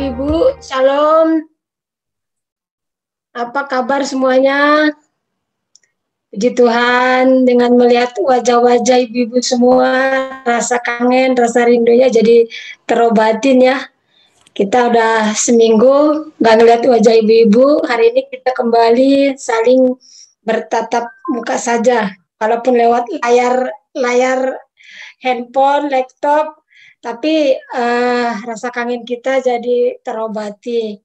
Ibu-ibu, Shalom. Apa kabar semuanya? Puji Tuhan, dengan melihat wajah-wajah ibu-ibu semua, rasa kangen, rasa rindunya jadi terobatin ya. Kita udah seminggu nggak ngeliat wajah ibu-ibu, hari ini kita kembali saling bertatap muka saja. Walaupun lewat layar handphone, laptop, tapi rasa kangen kita jadi terobati.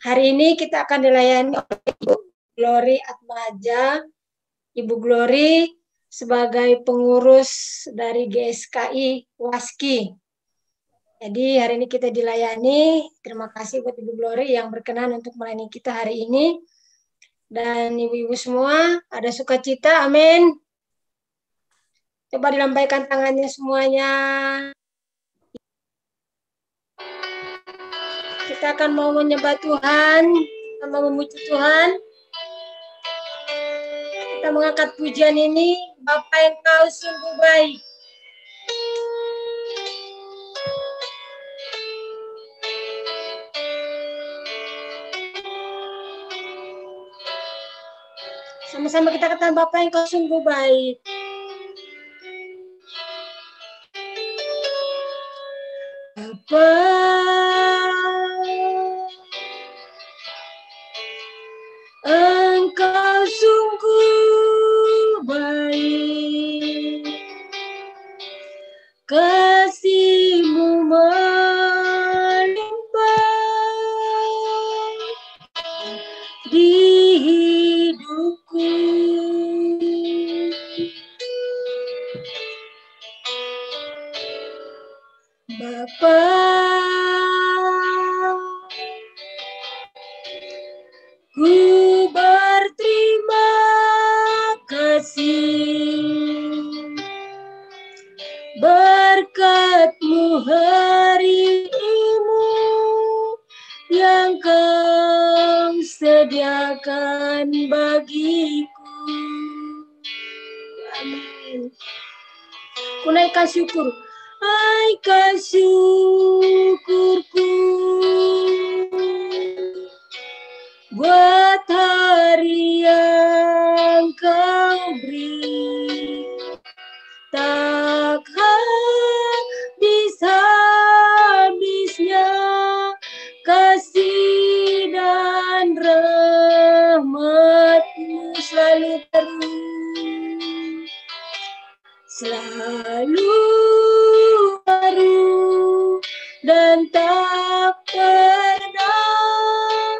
Hari ini kita akan dilayani oleh Ibu Glory Atmaja. Ibu Glory sebagai pengurus dari GSKI Waski. Jadi hari ini kita dilayani. Terima kasih buat Ibu Glory yang berkenan untuk melayani kita hari ini. Dan ibu-ibu semua ada sukacita, amin. Coba dilambaikan tangannya semuanya. Kita akan mau menyembah Tuhan, mau memuji Tuhan. Kita mengangkat pujian ini, Bapa Engkau sungguh baik. Sama-sama kita katakan Bapa Engkau sungguh baik. Bapa, Engkau sungguh baik, kasih-Mu melimpah di hidupku. Bapa, ku berterima kasih berkat-Mu hari ini yang Kau sediakan bagiku. Amin. Ku naikkan syukur. Naikkan syukurku buat hari yang Kau beri, tak habis-habisnya kasih dan rahmat-Mu selalu terus, selalu baru dan tak pernah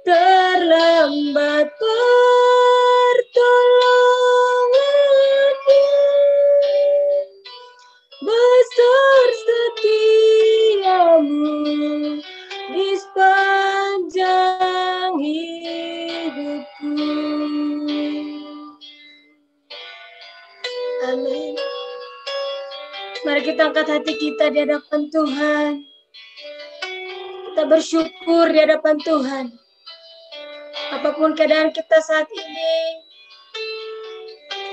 terlambat pertolongan-Mu. Besar setia-Mu di sepanjang hidupku. Amin. Mari kita angkat hati kita di hadapan Tuhan. Kita bersyukur di hadapan Tuhan. Apapun keadaan kita saat ini,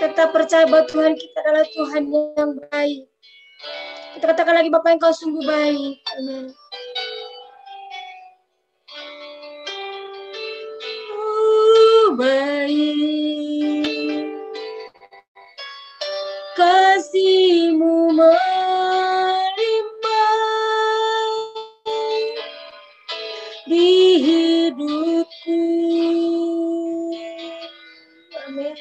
tetap percaya bahwa Tuhan kita adalah Tuhan yang baik. Kita katakan lagi, Bapa Engkau sungguh baik. Amin. Baik, kasih-Mu melimpah di hidupku. Amin.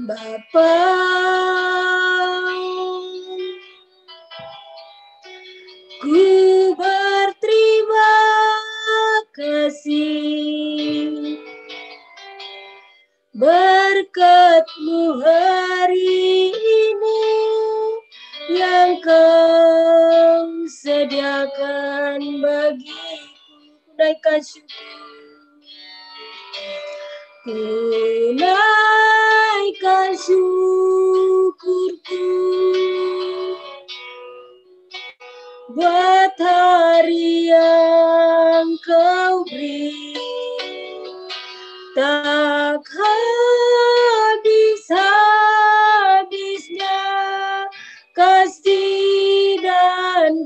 Bapa, ku berterima kasih berkat-Mu hari ini yang Kau sediakan bagiku. Naikkan syukur. Ku naikkan syukurku buat hari yang Kau beri, tak habis-habisnya kasih dan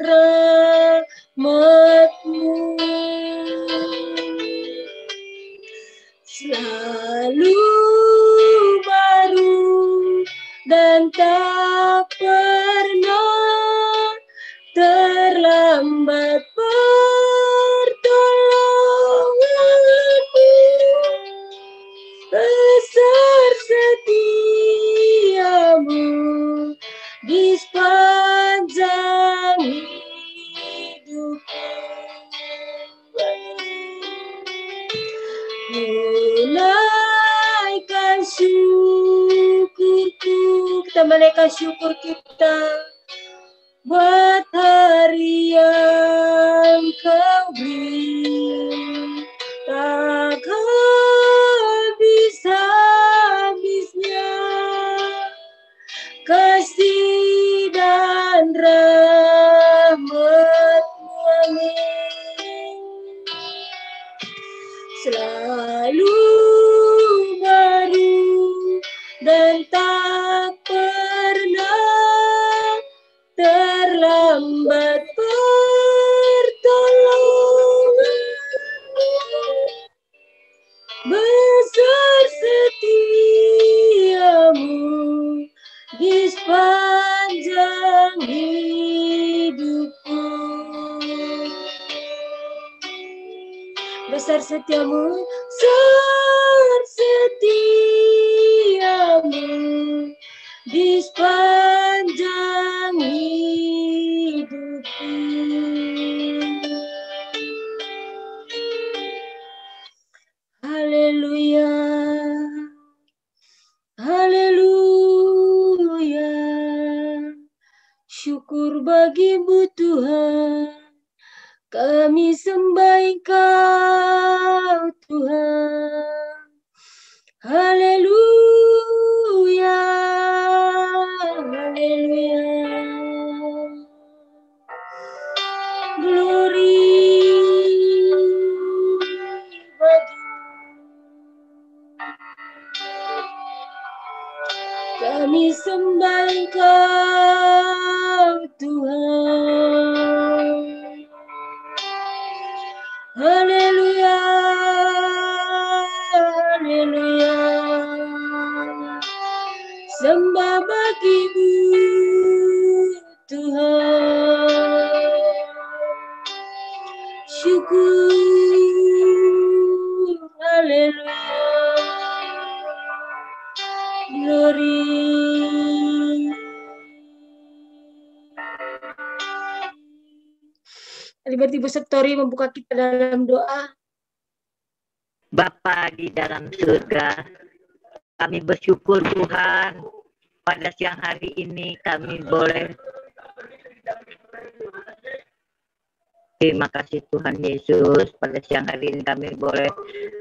naikkan syukurku, kita menaikkan syukur kita buat hari yang Kau beri, tak habis-habisnya kasih dan rahmat-Mu, amin. Selalu baru dan tak pernah terlambat pertolongan, besar setiamu di sepanjang hidupku. Besar setiamu di sepanjang hidupku. Haleluya, haleluya. Syukur bagi-Mu Tuhan, kami sembah Engkau Tuhan. Haleluya, haleluya. Glory bagi-Mu, kami sembah Engkau Tuhan. Haleluya, haleluya. Sembah bagi-Mu Tuhan. Syukur, haleluya. Glory. Liberty Ibu Septori membuka kita dalam doa. Bapa di dalam surga, kami bersyukur Tuhan pada siang hari ini kami boleh. Terima kasih Tuhan Yesus, pada siang hari ini kami boleh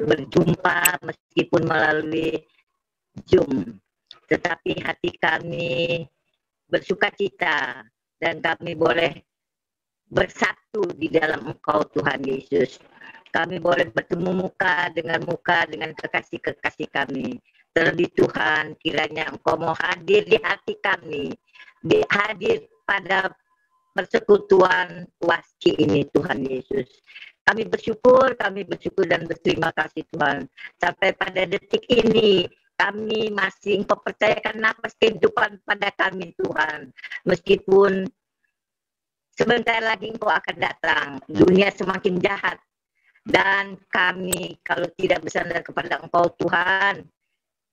berjumpa meskipun melalui Zoom. Tetapi hati kami bersukacita dan kami boleh bersatu di dalam Engkau Tuhan Yesus. Kami boleh bertemu muka dengan kekasih-kekasih kami. Terlebih Tuhan, kiranya Engkau mau hadir di hati kami, hadir pada persekutuan waski ini Tuhan Yesus. Kami bersyukur dan berterima kasih Tuhan. Sampai pada detik ini, kami masih Engkau percayakan nafas kehidupan pada kami Tuhan. Meskipun sebentar lagi Engkau akan datang, dunia semakin jahat. Dan kami kalau tidak bersandar kepada Engkau Tuhan,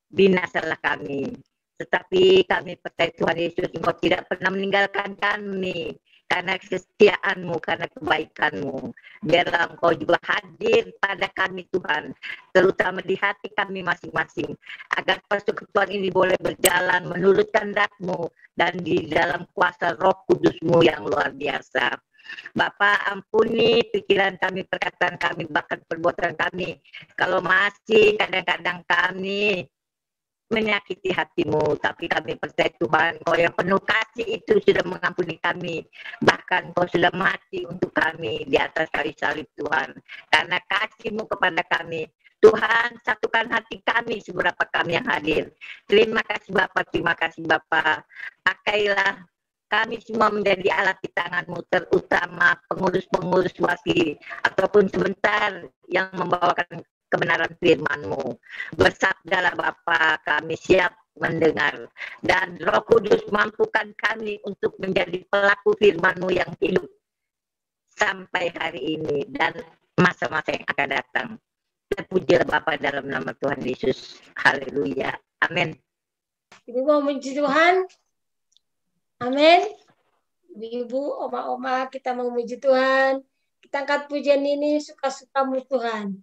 binasalah kami. Tetapi kami percaya Tuhan Yesus, Engkau tidak pernah meninggalkan kami. Karena kesetiaan-Mu, karena kebaikan-Mu. Biarlah Engkau juga hadir pada kami Tuhan. Terutama di hati kami masing-masing. Agar persekutuan ini boleh berjalan menurut kehendak-Mu. Dan di dalam kuasa Roh Kudus-Mu yang luar biasa. Bapa, ampuni pikiran kami, perkataan kami, bahkan perbuatan kami. Kalau masih kadang-kadang kami menyakiti hati-Mu, tapi kami percaya Tuhan, Kau yang penuh kasih itu sudah mengampuni kami. Bahkan Kau sudah mati untuk kami di atas kayu salib Tuhan. Karena kasih-Mu kepada kami, Tuhan, satukan hati kami seberapa kami yang hadir. Terima kasih Bapa. Pakailah kami semua menjadi alat di tangan-Mu, terutama pengurus-pengurus wasi, ataupun sebentar yang membawakan kebenaran firman-Mu. Bersabdalah Bapa, kami siap mendengar. Dan Roh Kudus mampukan kami untuk menjadi pelaku firman-Mu yang hidup sampai hari ini dan masa-masa yang akan datang. Terpujilah Bapa dalam nama Tuhan Yesus. Haleluya. Amin. Ibu mau memuji Tuhan. Amin. Ibu, oma-oma, kita mau memuji Tuhan. Kita angkat pujian ini suka-sukamu Tuhan.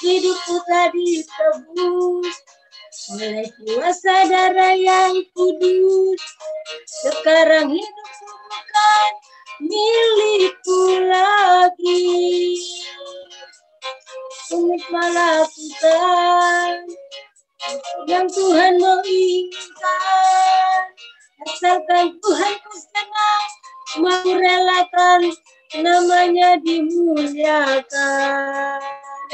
Hidupku tadi tebus oleh kuasa darah yang kudus. Sekarang hidupku bukan milikku lagi. Untuk melakukan yang Tuhan mau inginkan. Asalkan Tuhan ku senang, mau relakan namanya dimuliakan.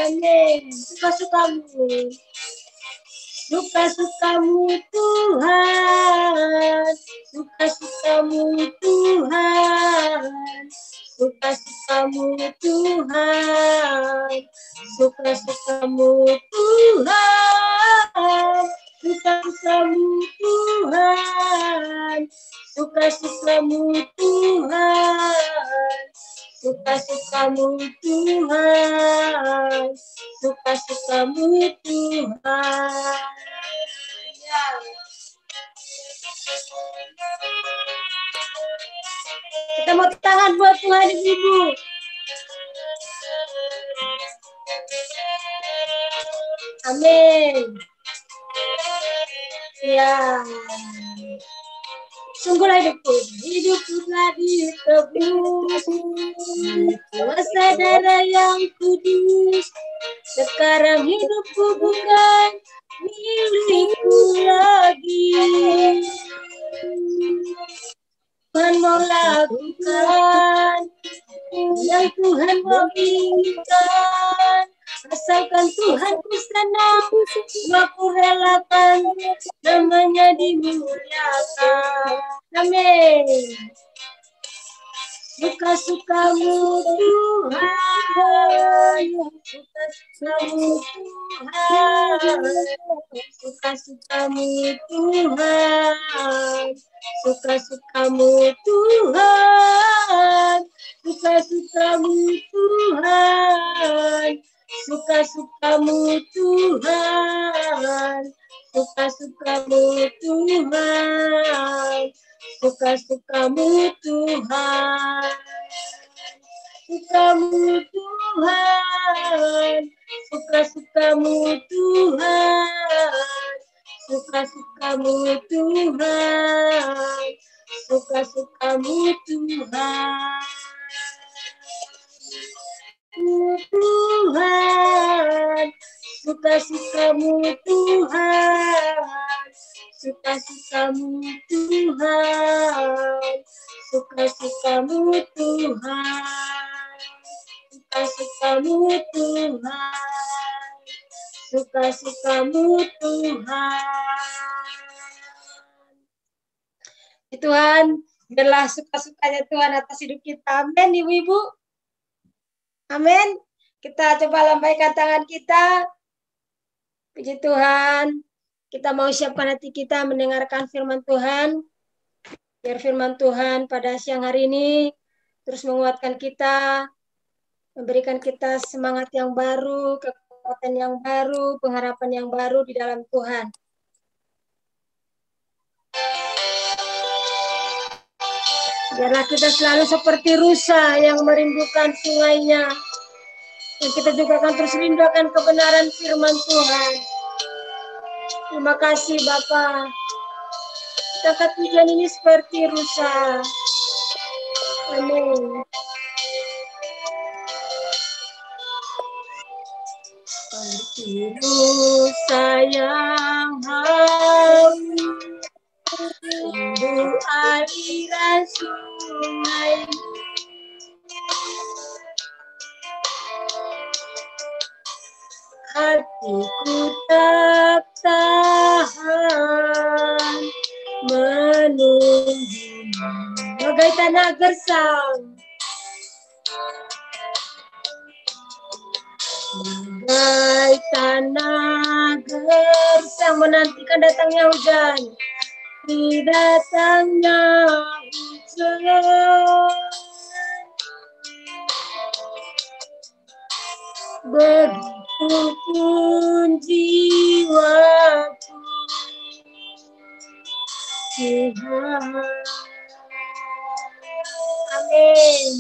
Amin. Suka-sukamu, suka-sukamu Tuhan, suka-sukamu Tuhan, suka-sukamu Tuhan, suka-sukamu Tuhan, suka-sukamu Tuhan, suka-sukamu Tuhan, suka-sukamu Tuhan, suka-sukamu Tuhan. Ya. Kita mau tangan buat Tuhan Ibu. Amin. Ya. Sungguhlah hidupku telah ditebus kuasa darah yang kudus. Sekarang hidupku bukan milikku lagi. Tuhan mau lakukan yang Tuhan mau inginkan. Asalkan Tuhan ku senang, aku relakan namanya dimuliakan. Amin. Suka-sukamu Tuhan, suka-sukamu Tuhan, suka-sukamu Tuhan, suka-sukamu Tuhan, suka-sukamu Tuhan, suka-sukamu Tuhan, suka-sukamu Tuhan, suka-sukamu Tuhan, sukamu Tuhan, suka-sukamu Tuhan, suka-sukamu Tuhan, suka-sukamu Tuhan. Tuhan, suka-sukamu Tuhan, suka-sukamu Tuhan, suka-sukamu Tuhan, suka-sukamu Tuhan, suka-sukamu Tuhan. Tuhan, biarlah suka-sukanya Tuhan atas hidup kita. Amin, Ibu-ibu. Amin. Kita coba lambaikan tangan kita. Puji Tuhan. Kita mau siapkan hati kita mendengarkan firman Tuhan. Biar firman Tuhan pada siang hari ini terus menguatkan kita, memberikan kita semangat yang baru, kekuatan yang baru, pengharapan yang baru di dalam Tuhan. Biarlah kita selalu seperti rusa yang merindukan sungainya. Dan kita juga akan terus rindu akan kebenaran firman Tuhan. Terima kasih Bapa. Kita tujuan ini seperti rusa. Amin. Seperti rusa yang haus, rindu aliran sungai. Hatiku tak tahan menunggu bagai tanah gersang, bagai tanah gersang menantikan datangnya hujan, datangnya hujan. Begitupun jiwaku Tuhan. Amin.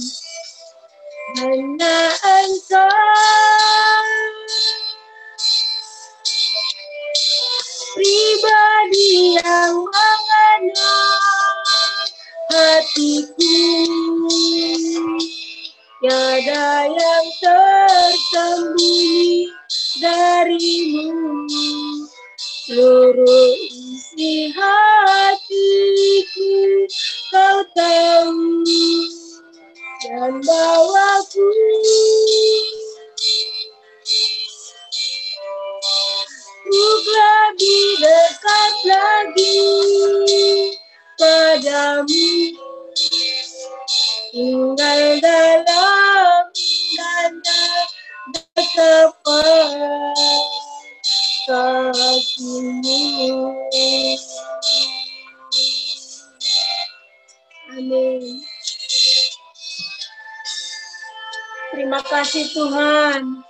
kasih Tuhan.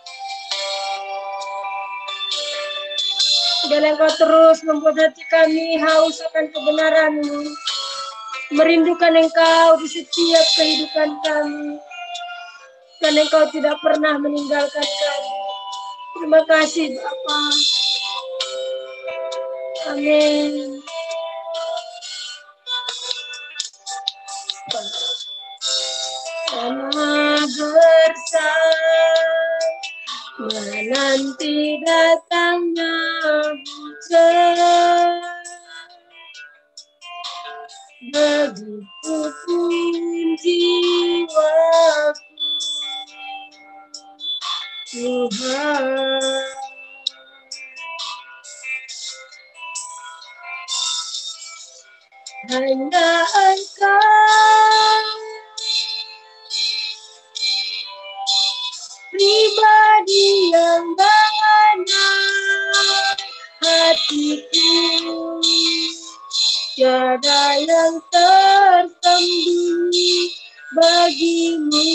Biarlah Engkau terus membuat hati kami haus akan kebenaran-Mu, merindukan Engkau di setiap kehidupan kami, dan Engkau tidak pernah meninggalkan kami. Terima kasih Bapa. Amin. Sama bersama menanti datangnya hujan, begitu pun jiwaku Tuhan. Hanya Engkau pribadi yang mengenal hatiku, tiada yang tersembunyi bagimu.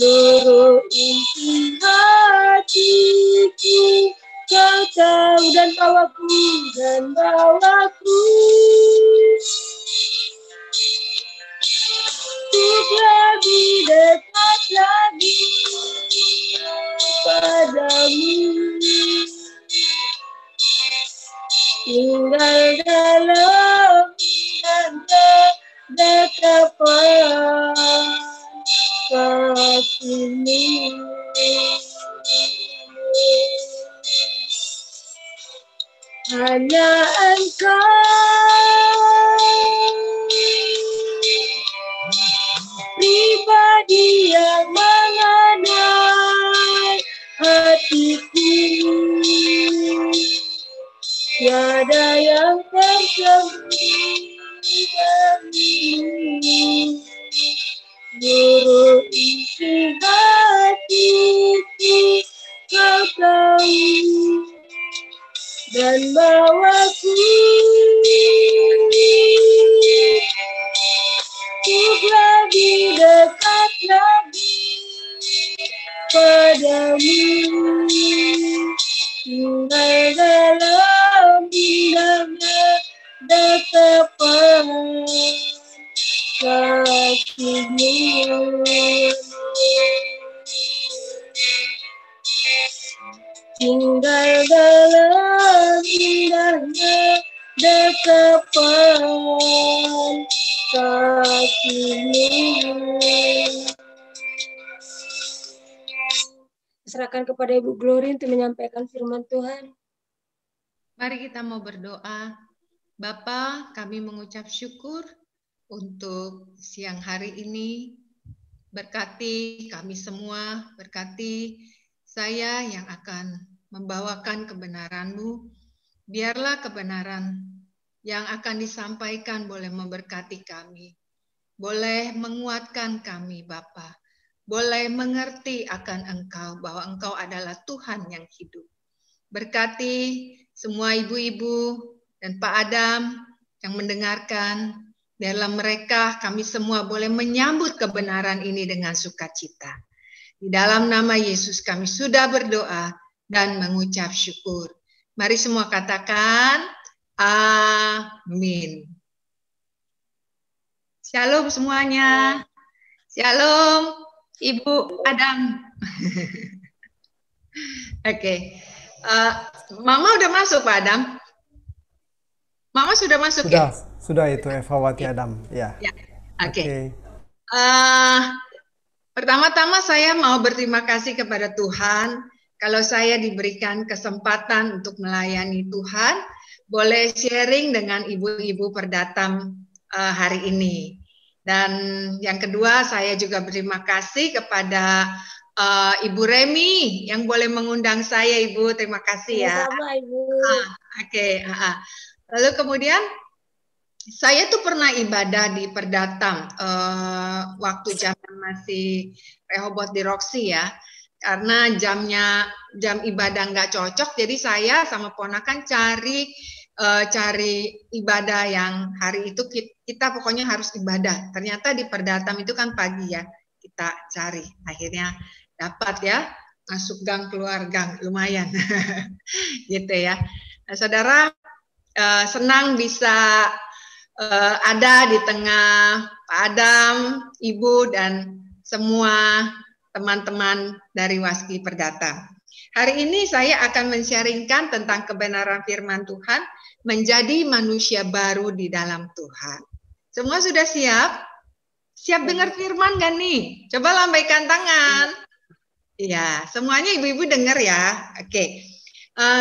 Seluruh inti hatiku Kau tahu, dan bawaku untuk lebih dekat lagi padamu, tinggal dalam dekapan kasih-Mu. Hanya Engkau pribadi yang mengenal hatiku, tiada yang tersembunyi bagimu. Seluruh isi hatiku Kau tahu, dan bawaku untuk lebih dekat lagi padamu, tinggal dalam indahnya dekapan kasih-Mu. Tinggal dalam indahnya dekapan kasih-Mu. Serahkan kepada Ibu Glory untuk menyampaikan firman Tuhan. Mari kita mau berdoa. Bapa, kami mengucap syukur untuk siang hari ini. Berkati kami semua, berkati saya yang akan membawakan kebenaran-Mu. Biarlah kebenaran yang akan disampaikan boleh memberkati kami, boleh menguatkan kami Bapa, boleh mengerti akan Engkau, bahwa Engkau adalah Tuhan yang hidup. Berkati semua ibu-ibu dan Pak Adam yang mendengarkan. Biarlah mereka, kami semua boleh menyambut kebenaran ini dengan sukacita. Di dalam nama Yesus kami sudah berdoa dan mengucap syukur. Mari semua katakan, amin. Shalom semuanya. Shalom, Ibu Adam. Oke. Mama udah masuk, Pak Adam? Mama sudah masuk Sudah, ya? sudah itu Eva-Wati Adam, ya. Oke. Pertama-tama saya mau berterima kasih kepada Tuhan kalau saya diberikan kesempatan untuk melayani Tuhan, boleh sharing dengan ibu-ibu perdatam hari ini. Dan yang kedua, saya juga berterima kasih kepada Ibu Remi yang boleh mengundang saya, Ibu. Terima kasih ya. Sama Ibu. Oke. Lalu kemudian saya tuh pernah ibadah di Perdatam waktu zaman masih Rehoboth di Roxy ya. Karena jam ibadah nggak cocok, jadi saya sama ponakan cari ibadah yang hari itu kita pokoknya harus ibadah. Ternyata di Perdatam itu kan pagi ya. kita cari. Akhirnya dapat ya, masuk gang keluar gang, lumayan. Gitu ya. Nah, saudara, senang bisa ada di tengah Pak Adam, Ibu, dan semua teman-teman dari Waski Perdata. Hari ini saya akan men-sharingkan tentang kebenaran firman Tuhan, menjadi manusia baru di dalam Tuhan. Semua sudah siap? Siap dengar firman gak nih? Coba lambaikan tangan. Iya, semuanya ibu-ibu dengar ya. Oke.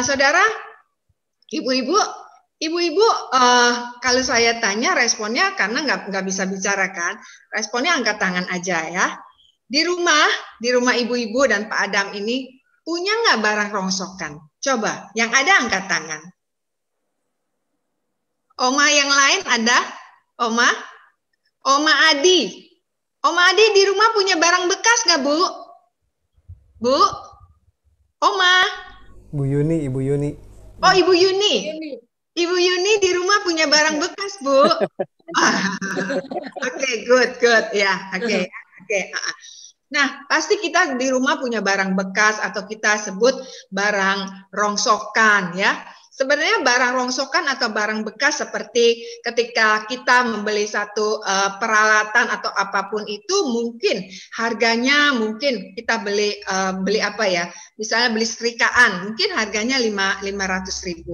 Saudara, ibu-ibu, kalau saya tanya responnya, karena nggak bisa bicara kan, responnya angkat tangan aja ya. Di rumah ibu-ibu dan Pak Adam ini punya nggak barang rongsokan? Coba, yang ada angkat tangan. Oma yang lain ada? Oma Adi. Oma Adi di rumah punya barang bekas nggak, Bu? Bu? Oma? Bu Yuni, Ibu Yuni. Oh, Ibu Yuni. Ibu Yuni di rumah punya barang bekas, Bu. Oke, good. Ya, oke. Nah, pasti kita di rumah punya barang bekas atau kita sebut barang rongsokan ya. Sebenarnya barang rongsokan atau barang bekas seperti ketika kita membeli satu peralatan atau apapun itu, mungkin harganya kita beli apa ya? Misalnya beli setrikaan, mungkin harganya 500.000.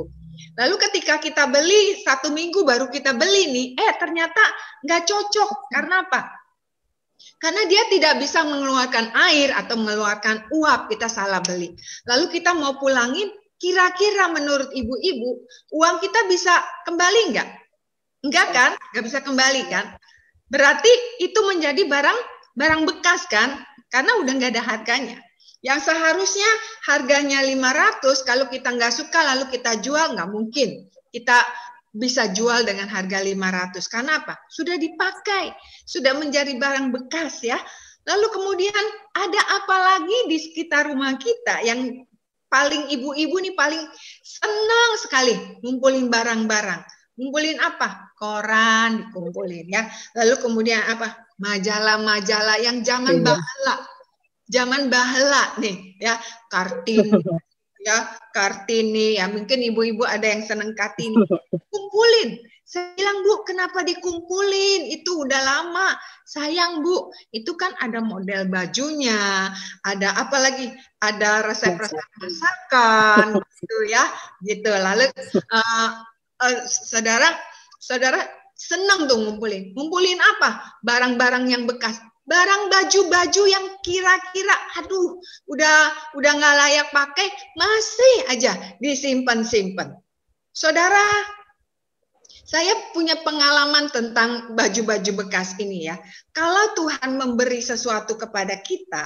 Lalu ketika kita beli 1 minggu baru kita beli nih, ternyata nggak cocok. Karena apa? Karena dia tidak bisa mengeluarkan air atau mengeluarkan uap, kita salah beli. Lalu kita mau pulangin, kira-kira menurut ibu-ibu, uang kita bisa kembali nggak? Enggak kan? Nggak bisa kembali kan? Berarti itu menjadi barang bekas kan? Karena udah nggak ada harganya. Yang seharusnya harganya 500, kalau kita nggak suka lalu kita jual, nggak mungkin. Kita bisa jual dengan harga 500. Karena apa? Sudah dipakai, sudah menjadi barang bekas ya. Lalu kemudian ada apa lagi di sekitar rumah kita yang paling ibu-ibu nih paling senang sekali ngumpulin barang-barang. Ngumpulin apa? Koran dikumpulin ya. Lalu kemudian apa? Majalah-majalah yang zaman bahala. Zaman bahala nih ya, Kartini. Ya, Kartini ya, mungkin ibu-ibu ada yang seneng Kartini. Kumpulin. Saya bilang, Bu, kenapa dikumpulin? Itu udah lama. Sayang, Bu, itu kan ada model bajunya, ada apa lagi? Ada resep-resep masakan gitu ya. Gitu. Lalu saudara senang tuh ngumpulin. Ngumpulin apa? Barang-barang yang bekas. Barang baju-baju yang kira-kira aduh udah nggak layak pakai masih aja disimpan-simpan. Saudara, saya punya pengalaman tentang baju-baju bekas ini ya. Kalau Tuhan memberi sesuatu kepada kita,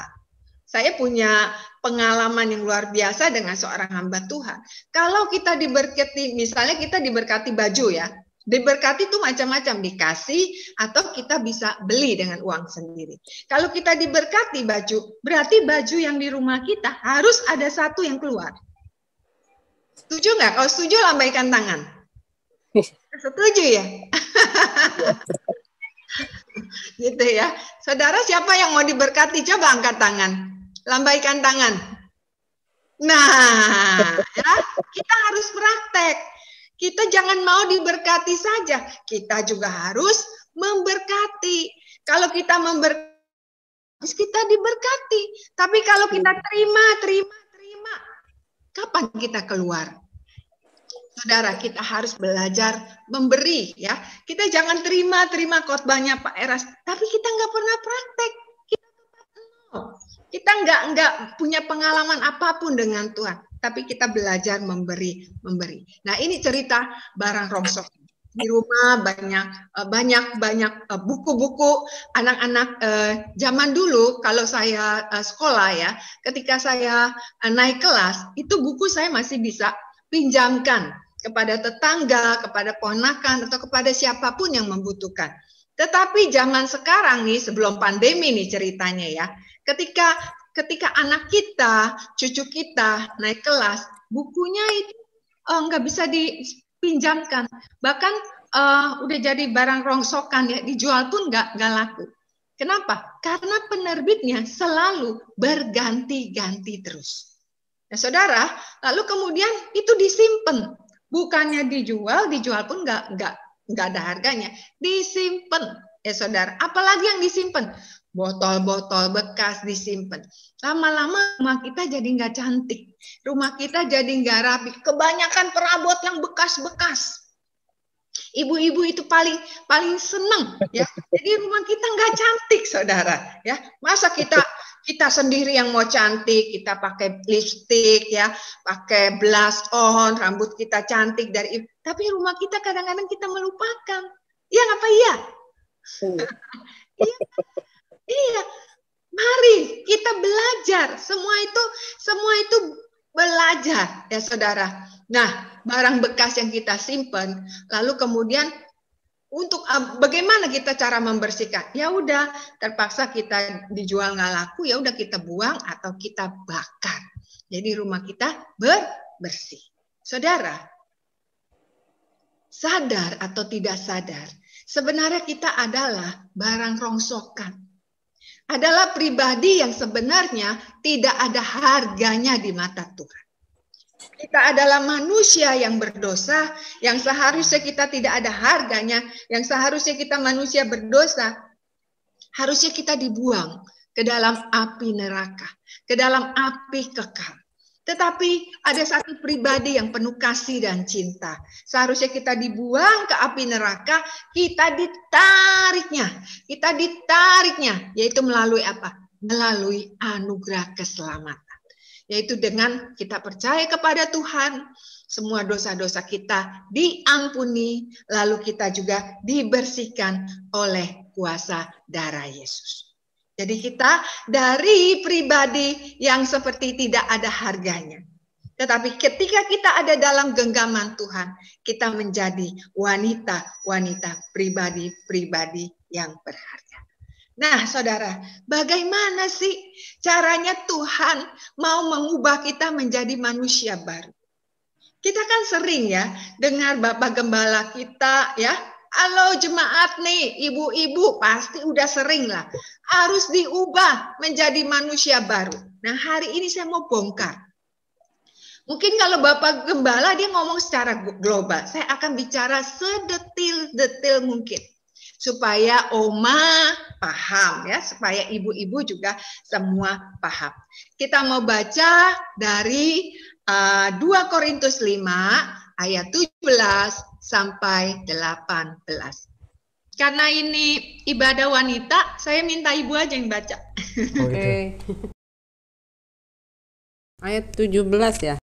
saya punya pengalaman yang luar biasa dengan seorang hamba Tuhan. Kalau kita diberkati, misalnya kita diberkati baju ya, diberkati itu macam-macam, dikasih atau kita bisa beli dengan uang sendiri. Kalau kita diberkati baju, berarti baju yang di rumah kita harus ada satu yang keluar. Setuju nggak? Kalau setuju lambaikan tangan. Setuju ya? Gitu ya. Saudara siapa yang mau diberkati? Coba angkat tangan. Lambaikan tangan. Nah, ya, kita harus praktek. Kita jangan mau diberkati saja, kita juga harus memberkati. Kalau kita memberkati, kita diberkati. Tapi kalau kita terima, kapan kita keluar? Saudara, kita harus belajar memberi ya. Kita jangan terima khotbahnya Pak Eras, tapi kita nggak pernah praktek. Kita nggak punya pengalaman apapun dengan Tuhan. Tapi kita belajar memberi. Nah, ini cerita barang rongsok. Di rumah banyak buku-buku anak-anak zaman dulu. Kalau saya sekolah ya, ketika saya naik kelas, itu buku saya masih bisa pinjamkan kepada tetangga, kepada ponakan, atau kepada siapapun yang membutuhkan. Tetapi zaman sekarang nih, sebelum pandemi nih ceritanya ya, ketika anak kita, cucu kita naik kelas, bukunya itu nggak bisa dipinjamkan. Bahkan udah jadi barang rongsokan ya, dijual pun nggak laku. Kenapa? Karena penerbitnya selalu berganti-ganti terus. Nah, saudara, lalu kemudian itu disimpan, bukannya dijual pun nggak ada harganya, disimpan, ya saudara. Apalagi yang disimpan? Botol-botol bekas disimpan. Lama-lama rumah kita jadi nggak cantik, rumah kita jadi nggak rapi. Kebanyakan perabot yang bekas-bekas. Ibu-ibu itu paling seneng, ya. Jadi rumah kita nggak cantik, saudara, ya. Masa kita sendiri yang mau cantik, kita pakai lipstik, ya, pakai blush on, rambut kita cantik tapi rumah kita kadang-kadang kita melupakan. Iya ngapa iya? Iya, iya. Mari kita belajar. Semua itu belajar, ya saudara. Nah, barang bekas yang kita simpan, lalu kemudian untuk bagaimana kita cara membersihkan? Ya udah, terpaksa kita dijual nggak laku, ya udah kita buang atau kita bakar. Jadi rumah kita bersih. Saudara, sadar atau tidak sadar, sebenarnya kita adalah barang rongsokan. Adalah pribadi yang sebenarnya tidak ada harganya di mata Tuhan. Kita adalah manusia yang berdosa, yang seharusnya kita tidak ada harganya, yang seharusnya kita manusia berdosa, harusnya kita dibuang ke dalam api neraka, ke dalam api kekal. Tetapi ada satu pribadi yang penuh kasih dan cinta. Seharusnya kita dibuang ke api neraka, kita ditariknya, yaitu melalui apa? Melalui anugerah keselamatan. Yaitu dengan kita percaya kepada Tuhan, semua dosa-dosa kita diampuni, lalu kita juga dibersihkan oleh kuasa darah Yesus. Jadi kita dari pribadi yang seperti tidak ada harganya. Tetapi ketika kita ada dalam genggaman Tuhan, kita menjadi wanita-wanita pribadi-pribadi yang berharga. Nah, saudara, bagaimana sih caranya Tuhan mau mengubah kita menjadi manusia baru? Kita kan sering ya dengar Bapak Gembala kita ya, halo jemaat nih, ibu-ibu pasti udah sering lah. Harus diubah menjadi manusia baru. Nah, hari ini saya mau bongkar. Mungkin kalau Bapak Gembala dia ngomong secara global, saya akan bicara sedetil-detil mungkin. Supaya Oma paham ya, supaya ibu-ibu juga semua paham. Kita mau baca dari 2 Korintus 5 ayat 17 sampai 18. Karena ini ibadah wanita, saya minta ibu aja yang baca. Oke. Ayat 17 ya.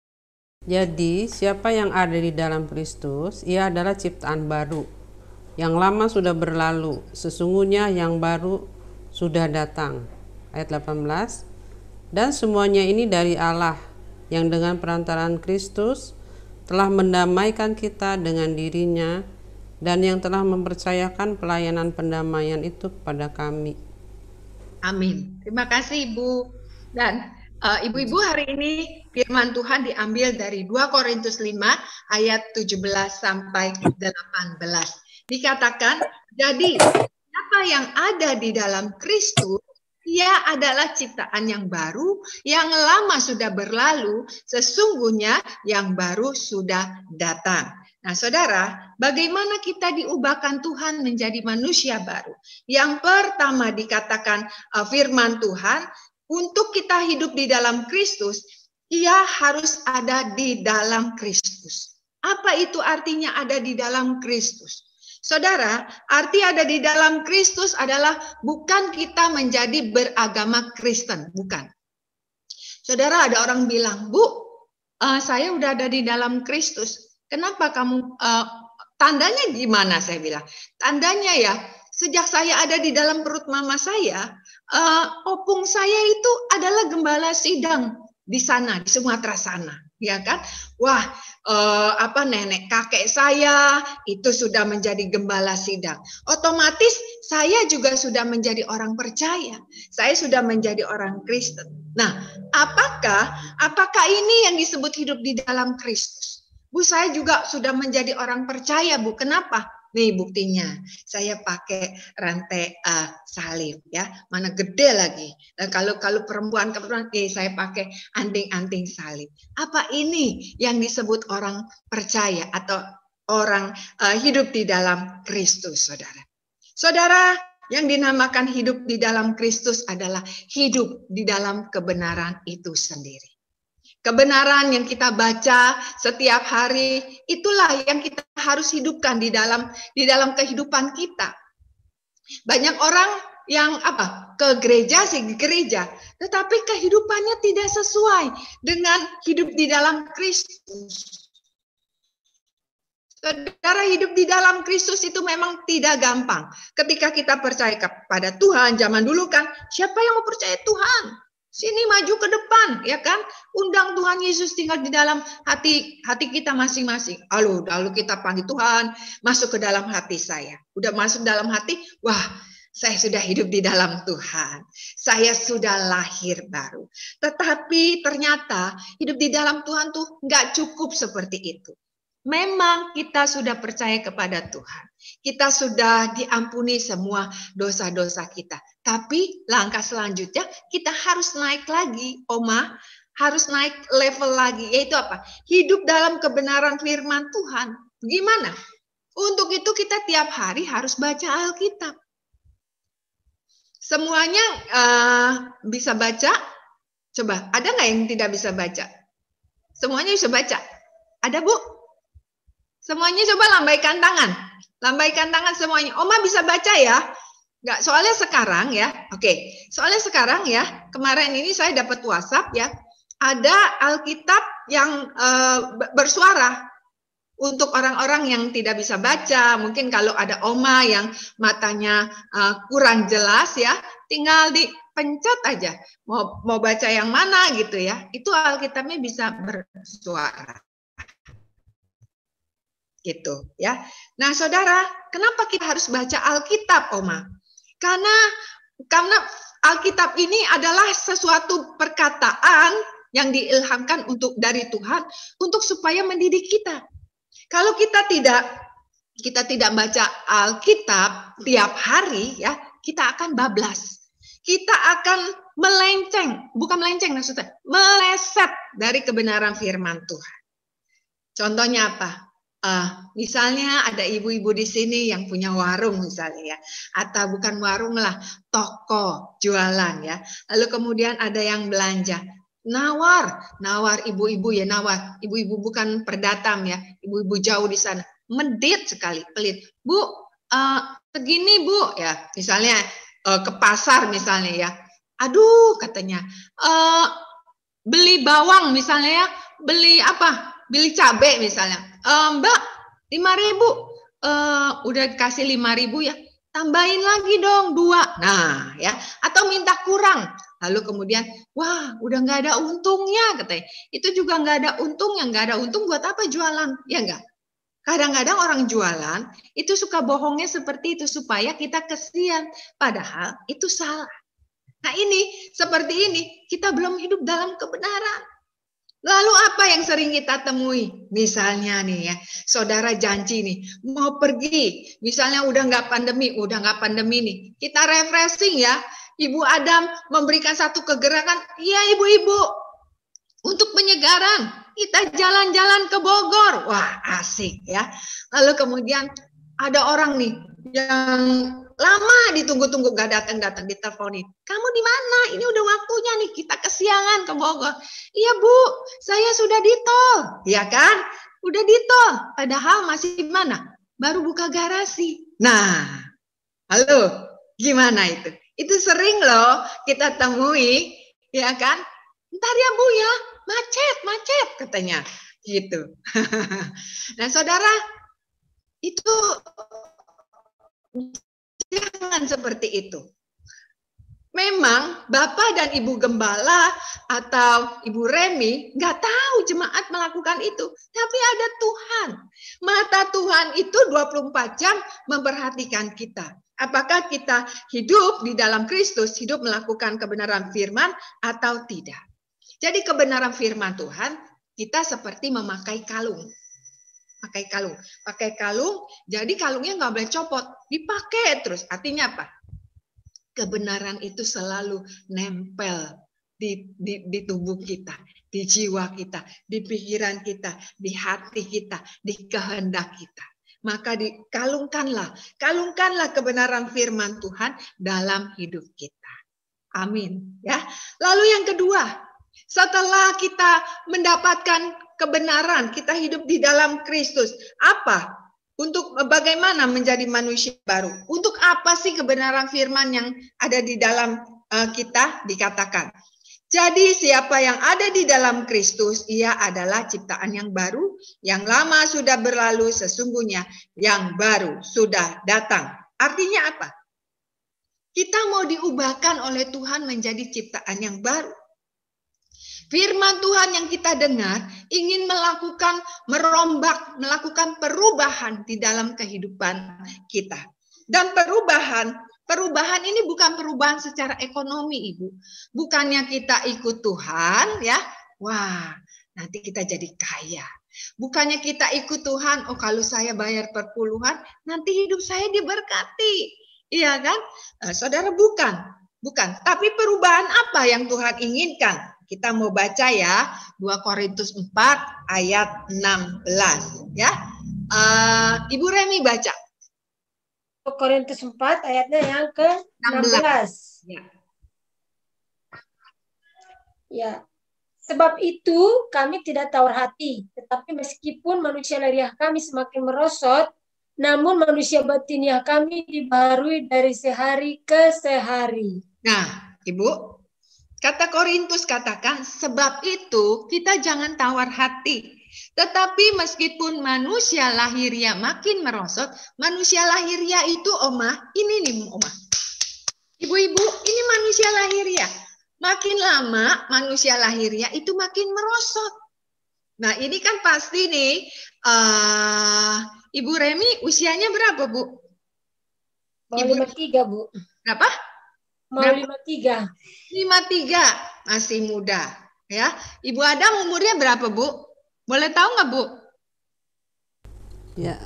Jadi siapa yang ada di dalam Kristus, ia adalah ciptaan baru. Yang lama sudah berlalu, sesungguhnya yang baru sudah datang. Ayat 18. Dan semuanya ini dari Allah, yang dengan perantaraan Kristus telah mendamaikan kita dengan dirinya, dan yang telah mempercayakan pelayanan pendamaian itu kepada kami. Amin. Terima kasih Ibu. Dan ibu-ibu hari ini firman Tuhan diambil dari 2 Korintus 5 ayat 17 sampai 18. Dikatakan, jadi siapa yang ada di dalam Kristus, ia adalah ciptaan yang baru, yang lama sudah berlalu, sesungguhnya yang baru sudah datang. Nah, saudara, bagaimana kita diubahkan Tuhan menjadi manusia baru? Yang pertama dikatakan firman Tuhan, untuk kita hidup di dalam Kristus, ia harus ada di dalam Kristus. Apa itu artinya ada di dalam Kristus? Saudara, arti ada di dalam Kristus adalah bukan kita menjadi beragama Kristen, bukan. Saudara, ada orang bilang, Bu, saya udah ada di dalam Kristus. Kenapa kamu, tandanya gimana saya bilang? Tandanya ya, sejak saya ada di dalam perut mama saya, opung saya itu adalah gembala sidang di sana, di Sumatera sana. Ya kan? Wah, nenek kakek saya itu sudah menjadi gembala sidang. Otomatis saya juga sudah menjadi orang percaya. Saya sudah menjadi orang Kristen. Nah, apakah ini yang disebut hidup di dalam Kristus? Bu, saya juga sudah menjadi orang percaya, Bu. Kenapa? Nih buktinya, saya pakai rantai salib ya, mana gede lagi. Dan kalau perempuan saya pakai anting-anting salib. Apa ini yang disebut orang percaya atau orang hidup di dalam Kristus, saudara? Saudara, yang dinamakan hidup di dalam Kristus adalah hidup di dalam kebenaran itu sendiri. Kebenaran yang kita baca setiap hari, itulah yang kita harus hidupkan di dalam kehidupan kita. Banyak orang yang ke gereja, tetapi kehidupannya tidak sesuai dengan hidup di dalam Kristus. Saudara, hidup di dalam Kristus itu memang tidak gampang. Ketika kita percaya kepada Tuhan, zaman dulu kan, siapa yang mau percaya Tuhan? Sini maju ke depan, ya kan? Undang Tuhan Yesus tinggal di dalam hati kita masing-masing. Lalu kita panggil Tuhan, masuk ke dalam hati saya. Udah masuk dalam hati, wah, saya sudah hidup di dalam Tuhan. Saya sudah lahir baru. Tetapi ternyata hidup di dalam Tuhan tuh nggak cukup seperti itu. Memang kita sudah percaya kepada Tuhan. Kita sudah diampuni semua dosa-dosa kita. Tapi langkah selanjutnya kita harus naik lagi, Oma. Harus naik level lagi. Yaitu apa? Hidup dalam kebenaran firman Tuhan. Gimana? Untuk itu kita tiap hari harus baca Alkitab. Semuanya bisa baca? Coba, ada nggak yang tidak bisa baca? Semuanya bisa baca? Ada, Bu? Semuanya coba lambaikan tangan. Lambaikan tangan semuanya. Oma bisa baca ya? Enggak, soalnya sekarang ya. Oke, soalnya sekarang ya. Kemarin ini saya dapat WhatsApp ya. Ada Alkitab yang bersuara. Untuk orang-orang yang tidak bisa baca. Mungkin kalau ada Oma yang matanya kurang jelas ya. Tinggal dipencet aja. Mau baca yang mana gitu ya. Itu Alkitabnya bisa bersuara. Gitu ya. Nah, saudara, kenapa kita harus baca Alkitab, Oma? Karena Alkitab ini adalah sesuatu perkataan yang diilhamkan dari Tuhan untuk supaya mendidik kita. Kalau kita tidak baca Alkitab tiap hari ya, kita akan bablas. Kita akan meleset dari kebenaran firman Tuhan. Contohnya apa? Misalnya ada ibu-ibu di sini yang punya warung misalnya ya, atau bukan warung lah, toko jualan ya. Lalu kemudian ada yang belanja, nawar ibu-ibu ya, nawar. Ibu-ibu bukan perdatam ya, ibu-ibu jauh di sana, medit sekali, pelit. Bu, segini Bu ya, misalnya ke pasar misalnya ya. Aduh katanya, beli bawang misalnya ya, beli cabai misalnya. Mbak, 5.000, udah kasih 5.000 ya, tambahin lagi dong 2. Nah ya, atau minta kurang. Lalu kemudian, wah udah nggak ada untungnya katanya. Itu juga nggak ada untungnya, nggak ada untung buat apa jualan? Ya nggak? Kadang-kadang orang jualan itu suka bohongnya seperti itu supaya kita kesian. Padahal itu salah. Nah ini, seperti ini, kita belum hidup dalam kebenaran. Lalu apa yang sering kita temui? Misalnya nih ya, saudara janji nih, mau pergi. Misalnya udah nggak pandemi nih. Kita refreshing ya. Ibu Adam memberikan satu kegerakan, iya ibu-ibu, untuk penyegaran. Kita jalan-jalan ke Bogor. Wah asik ya. Lalu kemudian ada orang nih yang lama ditunggu-tunggu gak datang-datang, diteleponin. Kamu di mana? Ini udah waktunya nih, kita kesiangan ke Bogor. Iya Bu, saya sudah di tol. Ya kan? Udah di tol. Padahal masih di mana? Baru buka garasi. Nah, halo, gimana itu? Itu sering loh kita temui, ya kan? Ntar ya Bu ya, macet katanya. Gitu. Nah saudara, itu jangan seperti itu. Memang Bapak dan Ibu Gembala atau Ibu Remi nggak tahu jemaat melakukan itu. Tapi ada Tuhan. Mata Tuhan itu 24 jam memperhatikan kita. Apakah kita hidup di dalam Kristus, hidup melakukan kebenaran firman atau tidak. Jadi kebenaran firman Tuhan, kita seperti memakai kalung. pakai kalung. Pakai kalung, jadi kalungnya nggak boleh copot, dipakai terus. Artinya apa? Kebenaran itu selalu nempel di tubuh kita, di jiwa kita, di pikiran kita, di hati kita, di kehendak kita. Maka kalungkanlah kebenaran firman Tuhan dalam hidup kita. Amin. Ya. Lalu yang kedua, setelah kita mendapatkan kebenaran, kita hidup di dalam Kristus. Apa? Untuk bagaimana menjadi manusia baru? Untuk apa sih kebenaran firman yang ada di dalam kita dikatakan? Jadi siapa yang ada di dalam Kristus, ia adalah ciptaan yang baru, yang lama sudah berlalu, sesungguhnya yang baru sudah datang. Artinya apa? Kita mau diubahkan oleh Tuhan menjadi ciptaan yang baru. Firman Tuhan yang kita dengar ingin melakukan perubahan di dalam kehidupan kita. Dan perubahan ini bukan perubahan secara ekonomi, Ibu. Bukannya kita ikut Tuhan, ya. Wah, nanti kita jadi kaya. Bukannya kita ikut Tuhan, oh kalau saya bayar per puluhan, nanti hidup saya diberkati. Iya kan? Saudara, bukan. Tapi perubahan apa yang Tuhan inginkan? Kita mau baca ya, 2 Korintus 4 ayat 16 ya. Ibu Remi baca. 2 Korintus 4 ayatnya yang ke-16. Ya. Ya. Sebab itu kami tidak tawar hati, tetapi meskipun manusia lahiriah kami semakin merosot, namun manusia batiniah kami dibaharui dari sehari ke sehari. Nah, Ibu, kata Korintus katakan, sebab itu kita jangan tawar hati. Tetapi meskipun manusia lahiriah makin merosot, manusia lahiriah itu ini nih Ibu-ibu, ini manusia lahiriah. Makin lama manusia lahiriah itu makin merosot. Nah ini kan pasti nih, Ibu Remi usianya berapa, Bu? Mau 53, Bu. Berapa? Mau 53. 53, masih muda. Ya, Ibu Adam umurnya berapa, Bu? Boleh tahu nggak, Bu? Ya,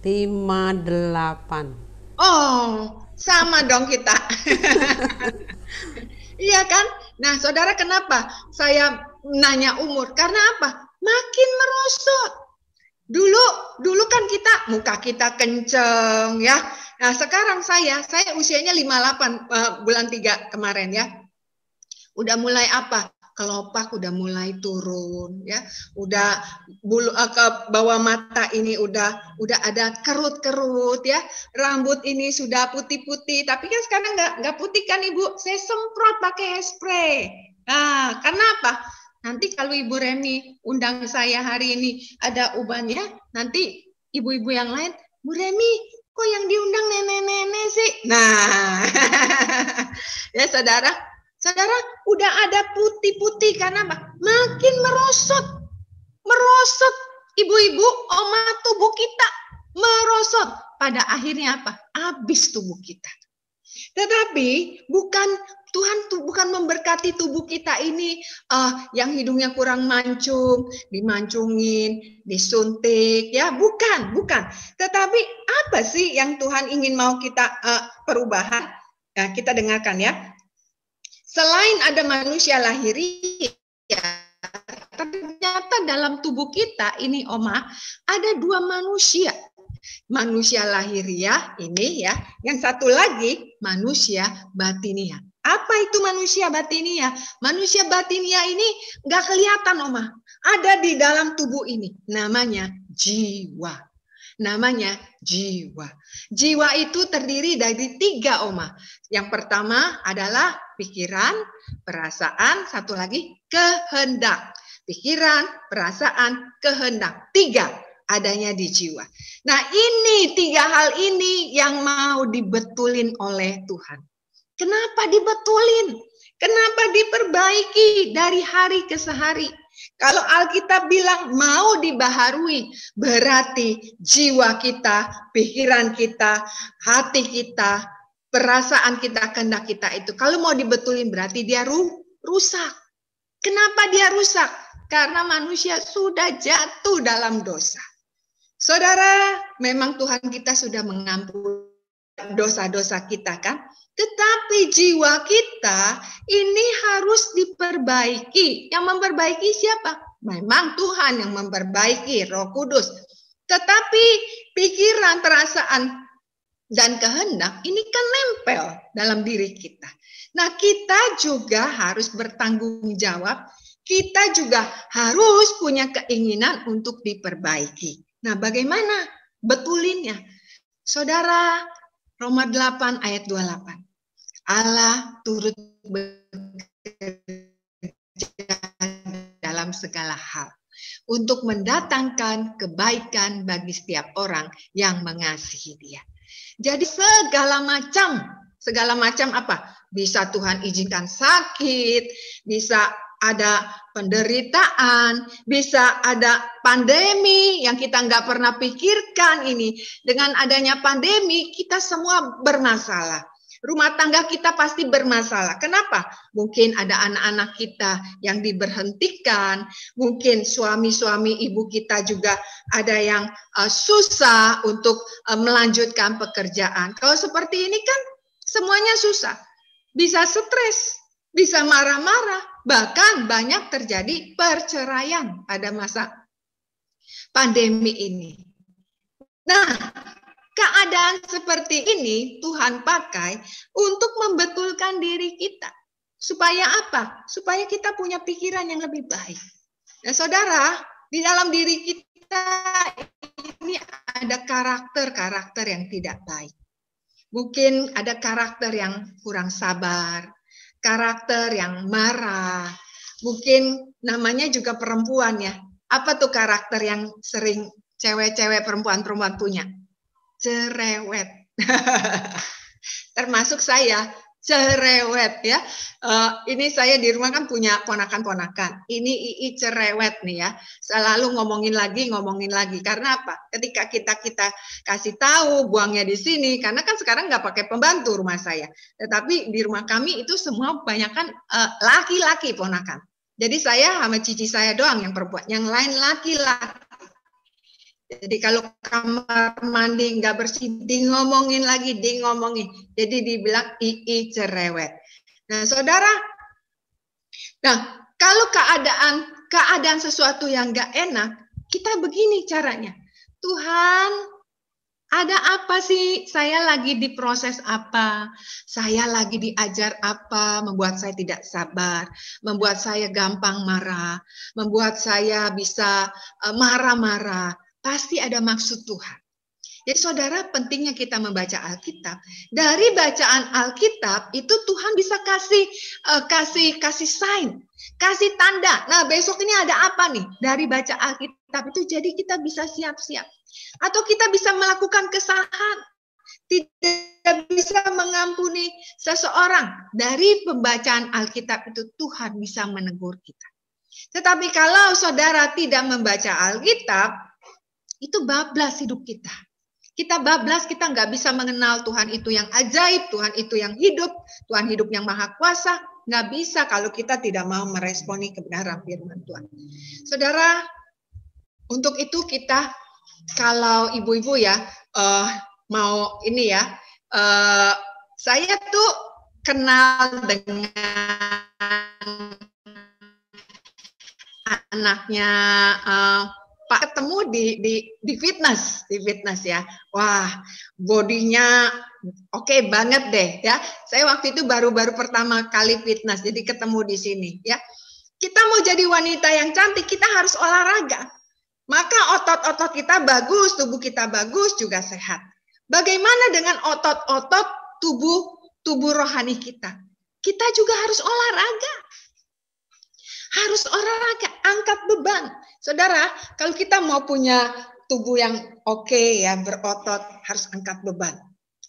58. Oh, sama dong kita. Iya kan? Nah, saudara, kenapa saya nanya umur? Karena apa? Makin merosot. Dulu kan muka kita kenceng ya. Nah, sekarang saya usianya 58 bulan 3 kemarin ya. Udah mulai apa? Kelopak udah mulai turun ya. Udah ke bawah mata ini udah ada kerut-kerut ya. Rambut ini sudah putih-putih, tapi kan sekarang nggak putih kan, Ibu? Saya semprot pakai hairspray. Nah, karena apa? Nanti kalau Ibu Remi undang saya hari ini ada ubannya, nanti ibu-ibu yang lain, Bu Remi, kok yang diundang nenek-nenek sih? Nah, ya saudara, udah ada putih-putih karena apa? Makin merosot. Ibu-ibu, tubuh kita merosot. Pada akhirnya apa? Habis tubuh kita. Tetapi Tuhan bukan memberkati tubuh kita ini yang hidungnya kurang mancung, dimancungin, disuntik, ya bukan. Tetapi apa sih yang Tuhan ingin mau kita perubahan? Nah, kita dengarkan ya. Selain ada manusia lahiriah, ternyata dalam tubuh kita ini, ada 2 manusia. Manusia lahiriah ini ya, yang satu lagi manusia batiniah. Apa itu manusia batiniah? Manusia batiniah ini nggak kelihatan, ada di dalam tubuh ini. Namanya jiwa. Jiwa itu terdiri dari 3, Yang pertama adalah pikiran, perasaan, satu lagi kehendak. Pikiran, perasaan, kehendak. 3 adanya di jiwa. Nah, ini 3 hal ini yang mau dibetulin oleh Tuhan. Kenapa dibetulin? Kenapa diperbaiki dari hari ke hari? Kalau Alkitab bilang mau dibaharui, berarti jiwa kita, pikiran kita, hati kita, perasaan kita, kehendak kita itu kalau mau dibetulin berarti dia rusak. Kenapa dia rusak? karena manusia sudah jatuh dalam dosa. Saudara, memang Tuhan kita sudah mengampuni dosa-dosa kita kan? Tetapi jiwa kita ini harus diperbaiki. Yang memperbaiki siapa? Memang Tuhan yang memperbaiki, Roh Kudus. Tetapi pikiran, perasaan, dan kehendak ini kan nempel dalam diri kita. Nah, kita juga harus bertanggung jawab. Kita juga harus punya keinginan untuk diperbaiki. Nah, bagaimana betulinnya? Saudara, Roma 8 ayat 28. Allah turut bekerja dalam segala hal untuk mendatangkan kebaikan bagi setiap orang yang mengasihi Dia. Jadi segala macam apa? Bisa Tuhan izinkan sakit, bisa ada penderitaan, bisa ada pandemi yang kita nggak pernah pikirkan ini. Dengan adanya pandemi, kita semua bermasalah. Rumah tangga kita pasti bermasalah. Kenapa? Mungkin ada anak-anak kita yang diberhentikan, mungkin suami-suami ibu kita juga ada yang susah untuk melanjutkan pekerjaan. Kalau seperti ini kan semuanya susah. Bisa stres, bisa marah-marah, bahkan banyak terjadi perceraian pada masa pandemi ini. Nah, keadaan seperti ini Tuhan pakai untuk membetulkan diri kita. Supaya apa? Supaya kita punya pikiran yang lebih baik. Nah, saudara, di dalam diri kita ini ada karakter-karakter yang tidak baik. Mungkin ada karakter yang kurang sabar, karakter yang marah, mungkin namanya juga perempuan ya. Apa tuh karakter yang sering cewek-cewek perempuan-perempuan punya? Cerewet. Termasuk saya, cerewet ya. Ini saya di rumah kan punya ponakan-ponakan. Ini Ii cerewet nih ya. Selalu ngomongin lagi. Karena apa? Ketika kita kasih tahu buangnya di sini, karena kan sekarang nggak pakai pembantu rumah saya. Tetapi di rumah kami itu semua kebanyakan laki-laki ponakan. Jadi saya sama cici saya doang yang perempuan, yang lain laki-laki. Jadi kalau kamar mandi nggak bersih, ngomongin lagi. Jadi dibilang Ii cerewet. Nah, saudara, kalau keadaan sesuatu yang nggak enak, kita begini caranya. Tuhan, ada apa sih? Saya lagi diproses apa? Saya lagi diajar apa? Membuat saya tidak sabar, membuat saya gampang marah, membuat saya bisa marah-marah. Pasti ada maksud Tuhan. Jadi saudara, pentingnya kita membaca Alkitab. Dari bacaan Alkitab itu Tuhan bisa kasih sign, kasih tanda. Nah, besok ini ada apa nih? Dari baca Alkitab itu jadi kita bisa siap-siap. Atau kita bisa melakukan kesalahan. Tidak bisa mengampuni seseorang. Dari pembacaan Alkitab itu Tuhan bisa menegur kita. Tetapi kalau saudara tidak membaca Alkitab, itu bablas hidup kita. Kita bablas, kita nggak bisa mengenal Tuhan itu yang ajaib, Tuhan itu yang hidup, Tuhan hidup yang maha kuasa. Nggak bisa kalau kita tidak mau meresponi kebenaran firman Tuhan. Saudara, untuk itu kita, kalau ibu-ibu ya, mau ini ya, saya tuh kenal dengan anaknya Pak, ketemu di fitness ya. Wah, bodinya oke banget deh ya. Saya waktu itu baru pertama kali fitness, jadi ketemu di sini ya. Kita mau jadi wanita yang cantik, kita harus olahraga. Maka otot-otot kita bagus, tubuh kita bagus, juga sehat. Bagaimana dengan otot-otot tubuh rohani kita? Kita juga harus olahraga. Harus olahraga, angkat beban. Saudara, kalau kita mau punya tubuh yang oke ya, berotot, harus angkat beban.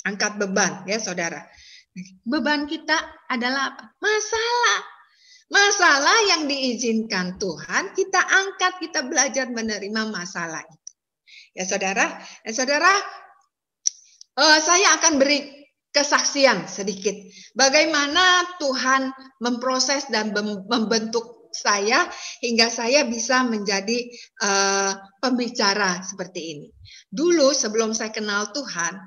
Angkat beban ya saudara. Beban kita adalah apa? Masalah yang diizinkan Tuhan, kita angkat, kita belajar menerima masalah itu. Ya saudara, saya akan beri kesaksian sedikit. Bagaimana Tuhan memproses dan membentuk saya hingga saya bisa menjadi pembicara seperti ini. Dulu sebelum saya kenal Tuhan,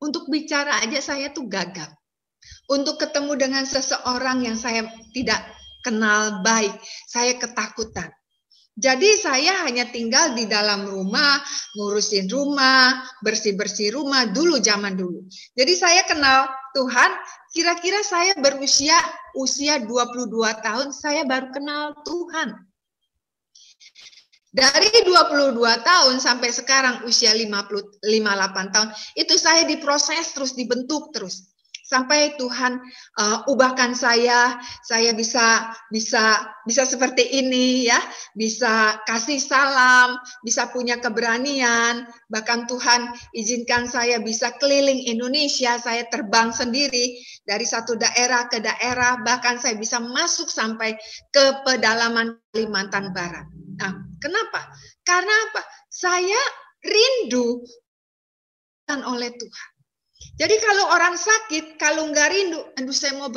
untuk bicara aja saya tuh gagap. Untuk ketemu dengan seseorang yang saya tidak kenal baik, saya ketakutan. Jadi saya hanya tinggal di dalam rumah, ngurusin rumah, bersih-bersih rumah dulu zaman dulu. Jadi saya kenal Tuhan, kira-kira saya usia 22 tahun saya baru kenal Tuhan. Dari 22 tahun sampai sekarang usia 58 tahun, itu saya diproses terus, dibentuk terus. Sampai Tuhan ubahkan saya bisa seperti ini ya, bisa kasih salam, bisa punya keberanian, bahkan Tuhan izinkan saya bisa keliling Indonesia, saya terbang sendiri dari satu daerah ke daerah, bahkan saya bisa masuk sampai ke pedalaman Kalimantan Barat. Nah, kenapa? Karena apa? Saya rindu oleh Tuhan. Jadi kalau orang sakit, kalau nggak rindu, aduh saya mau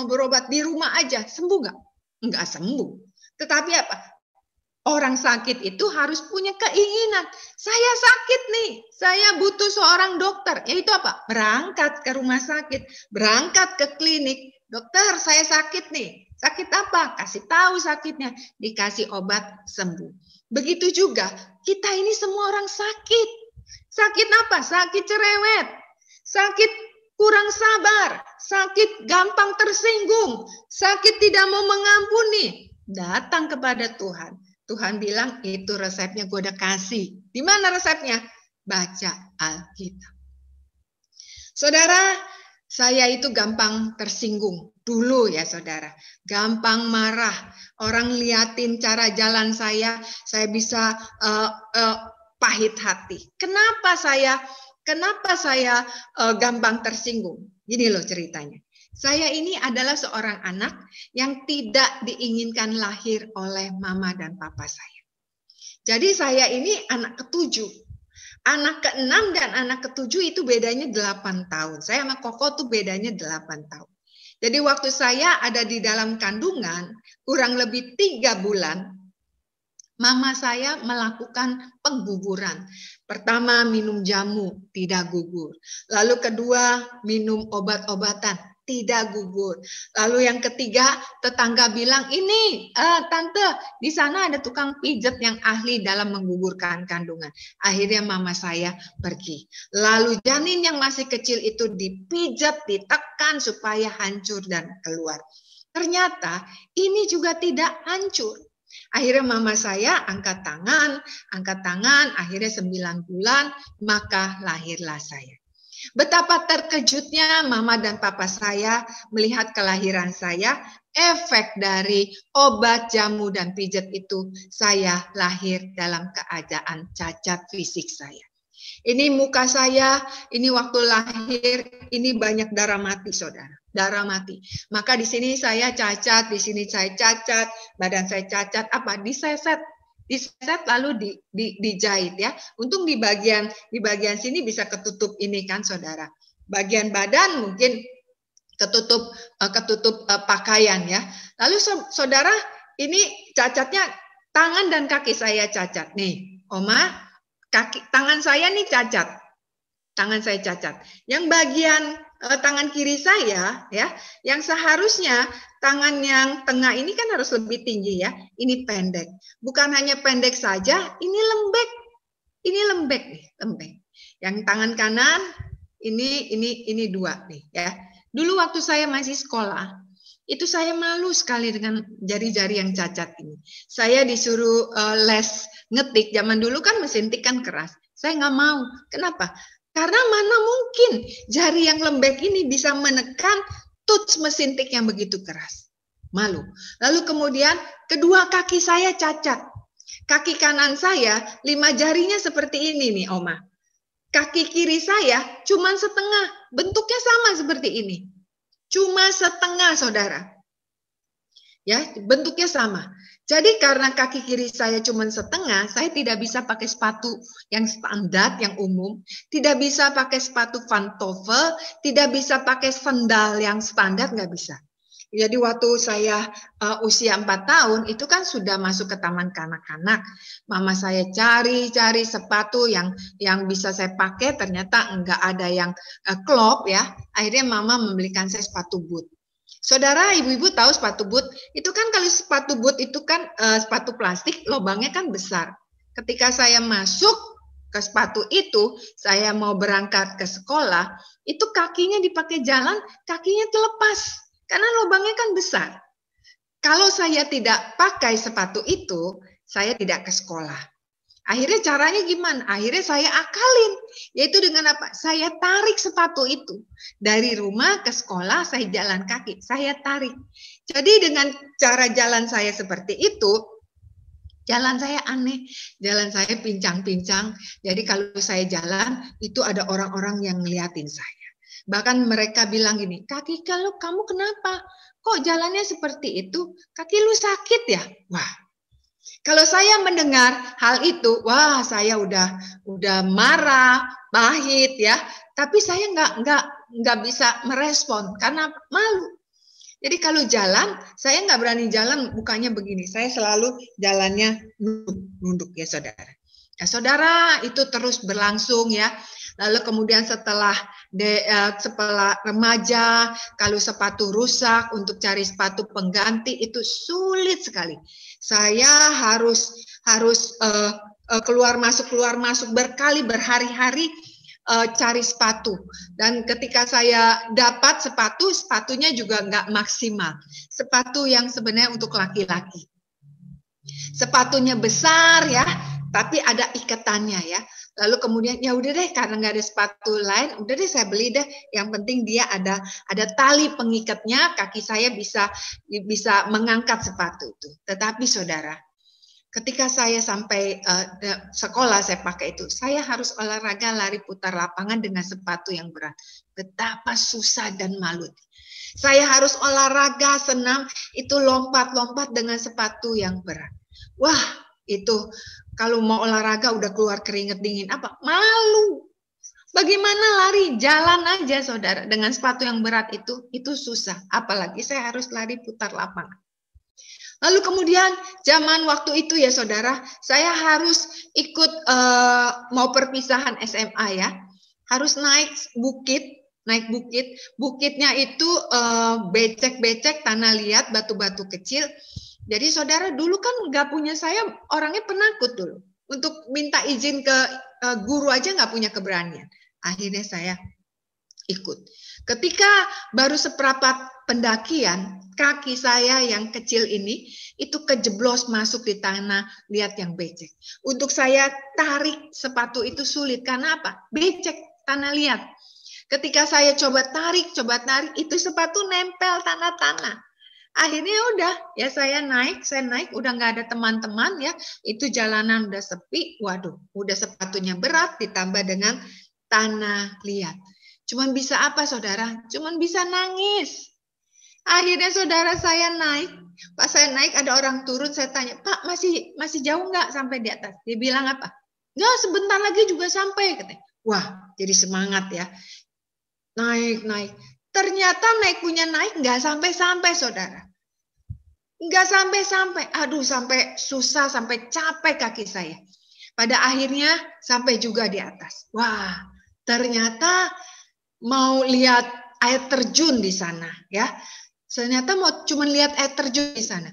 berobat di rumah aja, sembuh nggak? Nggak sembuh. Tetapi apa? Orang sakit itu harus punya keinginan. Saya sakit nih, saya butuh seorang dokter. Yaitu apa? Berangkat ke rumah sakit, berangkat ke klinik. Dokter, saya sakit nih. Sakit apa? Kasih tahu sakitnya, dikasih obat, sembuh. Begitu juga, kita ini semua orang sakit. Sakit apa? Sakit cerewet. Sakit kurang sabar, sakit gampang tersinggung, sakit tidak mau mengampuni. Datang kepada Tuhan. Tuhan bilang, itu resepnya gue udah kasih. Di mana resepnya? Baca Alkitab. Saudara, saya itu gampang tersinggung. Dulu ya saudara, gampang marah. Orang liatin cara jalan saya bisa pahit hati. Kenapa saya gampang tersinggung? Gini loh ceritanya. Saya ini adalah seorang anak yang tidak diinginkan lahir oleh mama dan papa saya. Jadi saya ini anak ketujuh. Anak ke-6 dan anak ke-7 itu bedanya 8 tahun. Saya sama Koko tuh bedanya 8 tahun. Jadi waktu saya ada di dalam kandungan, kurang lebih 3 bulan, mama saya melakukan pengguguran. Pertama minum jamu, tidak gugur. Lalu kedua minum obat-obatan, tidak gugur. Lalu yang ketiga tetangga bilang, ini tante di sana ada tukang pijat yang ahli dalam menggugurkan kandungan. Akhirnya mama saya pergi. Lalu janin yang masih kecil itu dipijat, ditekan supaya hancur dan keluar. Ternyata ini juga tidak hancur. Akhirnya mama saya angkat tangan, akhirnya 9 bulan, maka lahirlah saya. Betapa terkejutnya mama dan papa saya melihat kelahiran saya, efek dari obat, jamu, dan pijat itu, saya lahir dalam keadaan cacat fisik saya. Ini muka saya, ini waktu lahir, ini banyak darah mati saudara. Darah mati. Maka di sini saya cacat, di sini saya cacat, badan saya cacat, apa? Diseset lalu dijahit ya. Untung di bagian sini bisa ketutup ini kan saudara. Bagian badan mungkin ketutup pakaian ya. Lalu saudara, ini cacatnya tangan dan kaki saya cacat. Nih, Oma, tangan saya nih cacat. Tangan saya cacat. Yang bagian tangan kiri saya ya, yang seharusnya tangan yang tengah ini kan harus lebih tinggi ya, ini pendek. Bukan hanya pendek saja, ini lembek. Ini lembek nih, lembek. Yang tangan kanan ini 2 nih ya. Dulu waktu saya masih sekolah, itu saya malu sekali dengan jari-jari yang cacat ini. Saya disuruh les ngetik, zaman dulu kan mesin tik kan keras. Saya nggak mau. Kenapa? Karena mana mungkin jari yang lembek ini bisa menekan touch mesin tik yang begitu keras. Malu. Lalu kemudian kedua kaki saya cacat. Kaki kanan saya 5 jarinya seperti ini nih Oma. Kaki kiri saya cuma setengah. Bentuknya sama seperti ini. Cuma setengah saudara. Ya, bentuknya sama. Jadi karena kaki kiri saya cuma setengah, saya tidak bisa pakai sepatu yang standar, yang umum. Tidak bisa pakai sepatu pantofel, tidak bisa pakai sandal yang standar, nggak bisa. Jadi waktu saya usia 4 tahun itu kan sudah masuk ke taman kanak-kanak. Mama saya cari-cari sepatu yang bisa saya pakai, ternyata enggak ada yang klop ya. Akhirnya mama membelikan saya sepatu boot. Saudara, ibu-ibu tahu sepatu boot? Itu kan kalau sepatu boot itu kan sepatu plastik, lubangnya kan besar. Ketika saya masuk ke sepatu itu, saya mau berangkat ke sekolah, itu kakinya dipakai jalan, kakinya terlepas. Karena lubangnya kan besar. Kalau saya tidak pakai sepatu itu, saya tidak ke sekolah. Akhirnya caranya gimana? Akhirnya saya akalin. Yaitu dengan apa? Saya tarik sepatu itu. Dari rumah ke sekolah, saya jalan kaki. Saya tarik. Jadi dengan cara jalan saya seperti itu, jalan saya aneh. Jalan saya pincang-pincang. Jadi kalau saya jalan, itu ada orang-orang yang ngeliatin saya. Bahkan mereka bilang gini, kaki kalau kamu kenapa? Kok jalannya seperti itu? Kaki lu sakit ya? Wah, kalau saya mendengar hal itu, wah saya udah marah, pahit ya. Tapi saya nggak bisa merespon karena malu. Jadi kalau jalan, saya nggak berani jalan mukanya begini. Saya selalu jalannya nunduk ya saudara. Ya saudara, itu terus berlangsung ya. Lalu kemudian setelah remaja, kalau sepatu rusak untuk cari sepatu pengganti itu sulit sekali. Saya harus keluar masuk berhari-hari cari sepatu. Dan ketika saya dapat sepatu, sepatunya juga nggak maksimal. Sepatu yang sebenarnya untuk laki-laki. Sepatunya besar ya, tapi ada ikatannya ya. Lalu kemudian ya udah deh, karena nggak ada sepatu lain, udah deh saya beli deh. Yang penting dia ada tali pengikatnya, kaki saya bisa mengangkat sepatu itu. Tetapi saudara, ketika saya sampai sekolah saya pakai itu, saya harus olahraga lari putar lapangan dengan sepatu yang berat. Betapa susah dan malu. Saya harus olahraga senam itu lompat-lompat dengan sepatu yang berat. Wah, itu kalau mau olahraga udah keluar keringet dingin apa? Malu. Bagaimana lari? Jalan aja saudara. Dengan sepatu yang berat itu susah. Apalagi saya harus lari putar lapangan. Lalu kemudian zaman waktu itu ya saudara, saya harus ikut mau perpisahan SMA ya. Harus naik bukit. Bukitnya itu becek-becek, tanah liat, batu-batu kecil. Jadi saudara dulu kan nggak punya, saya orangnya penakut dulu. Untuk minta izin ke guru aja nggak punya keberanian. Akhirnya saya ikut. Ketika baru seperempat pendakian, kaki saya yang kecil ini itu kejeblos masuk di tanah liat yang becek. Untuk saya tarik sepatu itu sulit. Karena apa? Becek, tanah liat. Ketika saya coba tarik, itu sepatu nempel tanah-tanah. Akhirnya udah, ya saya naik, udah nggak ada teman-teman ya, itu jalanan udah sepi, waduh, udah sepatunya berat ditambah dengan tanah liat. Cuman bisa apa saudara? Cuman bisa nangis. Akhirnya saudara saya naik, pas saya naik ada orang turun, saya tanya, Pak masih jauh nggak sampai di atas? Dia bilang apa? Nggak, sebentar lagi juga sampai, katanya. Wah, jadi semangat ya. Naik. Ternyata naik nggak sampai-sampai saudara. Nggak sampai-sampai. Aduh, sampai susah, sampai capek kaki saya. Pada akhirnya sampai juga di atas. Wah, ternyata mau lihat air terjun di sana ya. Ternyata mau cuma lihat air terjun di sana.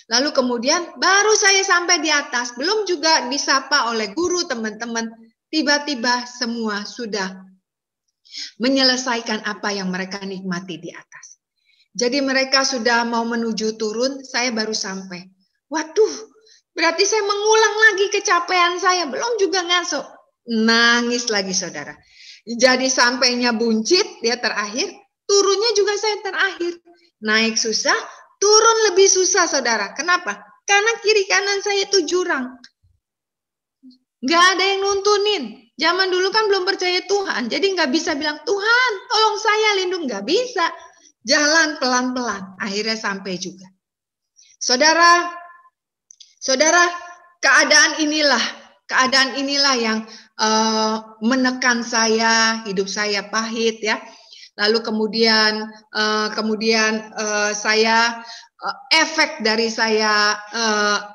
Lalu kemudian baru saya sampai di atas, belum juga disapa oleh guru, teman-teman. Tiba-tiba semua sudah menyelesaikan apa yang mereka nikmati di atas. Jadi mereka sudah mau menuju turun, saya baru sampai. Waduh, berarti saya mengulang lagi kecapean saya, belum juga ngaso. Nangis lagi saudara. Jadi sampainya buncit, dia terakhir, turunnya juga saya terakhir. Naik susah, turun lebih susah saudara. Kenapa? Karena kiri kanan saya itu jurang. Nggak ada yang nuntunin. Zaman dulu kan belum percaya Tuhan, jadi nggak bisa bilang, Tuhan tolong saya lindung, nggak bisa. Jalan pelan-pelan, akhirnya sampai juga. Saudara, keadaan inilah yang menekan saya, hidup saya pahit ya. Lalu kemudian saya efek dari saya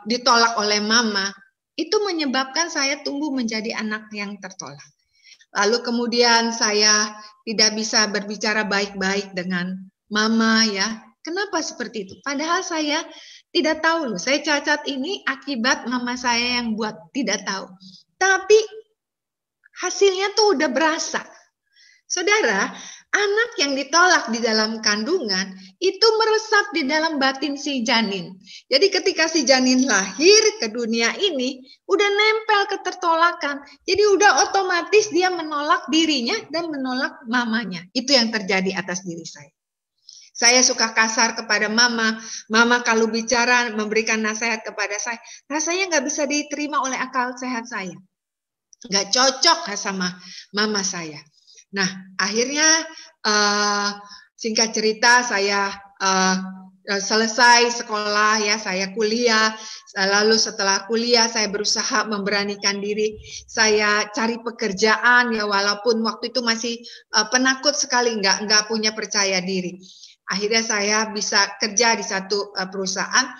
ditolak oleh mama itu menyebabkan saya tumbuh menjadi anak yang tertolak. Lalu kemudian saya tidak bisa berbicara baik-baik dengan mama ya. Kenapa seperti itu? Padahal saya tidak tahu loh. Saya cacat ini akibat mama saya yang buat, tidak tahu. Tapi hasilnya tuh udah berasa. Saudara, anak yang ditolak di dalam kandungan itu meresap di dalam batin si janin. Jadi ketika si janin lahir ke dunia ini, udah nempel ketertolakan. Jadi udah otomatis dia menolak dirinya dan menolak mamanya. Itu yang terjadi atas diri saya. Saya suka kasar kepada mama. Mama kalau bicara memberikan nasihat kepada saya, rasanya nggak bisa diterima oleh akal sehat saya. Nggak cocok sama mama saya. Nah, akhirnya singkat cerita saya selesai sekolah ya, saya kuliah. Lalu setelah kuliah saya berusaha memberanikan diri. Saya cari pekerjaan ya, walaupun waktu itu masih penakut sekali, nggak punya percaya diri. Akhirnya saya bisa kerja di satu perusahaan.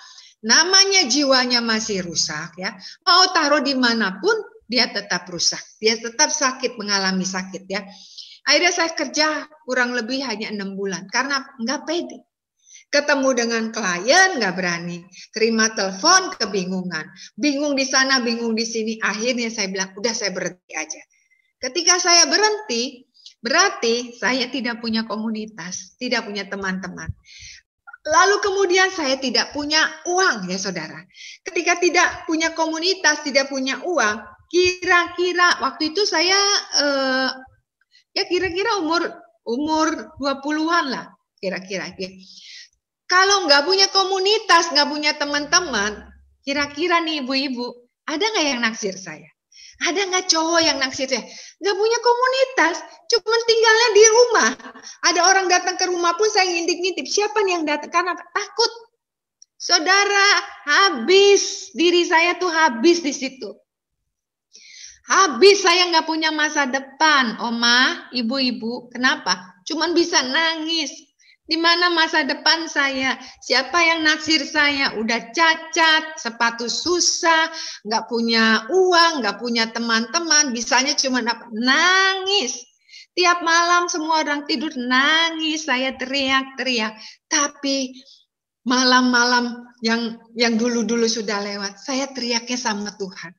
Namanya jiwanya masih rusak ya. Mau taruh dimanapun dia tetap rusak. Dia tetap sakit, mengalami sakit ya. Akhirnya saya kerja kurang lebih hanya 6 bulan karena nggak pede. Ketemu dengan klien nggak berani, terima telepon kebingungan, bingung di sana, bingung di sini. Akhirnya saya bilang, udah saya berhenti aja. Ketika saya berhenti, berarti saya tidak punya komunitas, tidak punya teman-teman. Lalu kemudian saya tidak punya uang ya saudara. Ketika tidak punya komunitas, tidak punya uang, kira-kira waktu itu saya ya kira-kira umur 20-an lah kira-kira. Kalau nggak punya komunitas, nggak punya teman-teman, kira-kira nih ibu-ibu, ada nggak yang naksir saya? Ada nggak cowok yang naksir saya? Nggak punya komunitas, cuma tinggalnya di rumah. Ada orang datang ke rumah pun saya ngintip-ngintip. Siapa nih yang datang? Karena takut. Saudara, habis. Diri saya tuh habis di situ. Habis, saya nggak punya masa depan, Oma, ibu-ibu. Kenapa? Cuman bisa nangis. Di mana masa depan saya? Siapa yang naksir saya? Udah cacat, sepatu susah, nggak punya uang, nggak punya teman-teman. Bisanya cuma nangis. Tiap malam semua orang tidur nangis, saya teriak-teriak. Tapi malam-malam yang dulu-dulu sudah lewat, saya teriaknya sama Tuhan.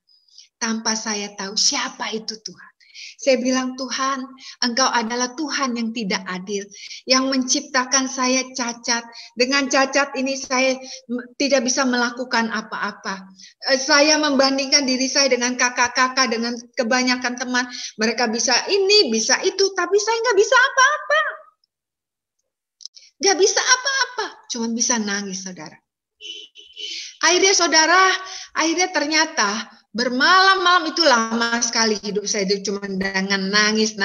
Tanpa saya tahu siapa itu Tuhan. Saya bilang, Tuhan, Engkau adalah Tuhan yang tidak adil, yang menciptakan saya cacat. Dengan cacat ini saya tidak bisa melakukan apa-apa. Saya membandingkan diri saya dengan kakak-kakak, dengan kebanyakan teman. Mereka bisa ini, bisa itu, tapi saya nggak bisa apa-apa. Nggak bisa apa-apa, cuma bisa nangis, saudara. Akhirnya ternyata bermalam-malam itu lama sekali hidup saya itu cuma dengan nangis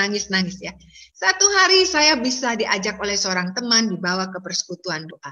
ya. Satu hari saya bisa diajak oleh seorang teman dibawa ke persekutuan doa.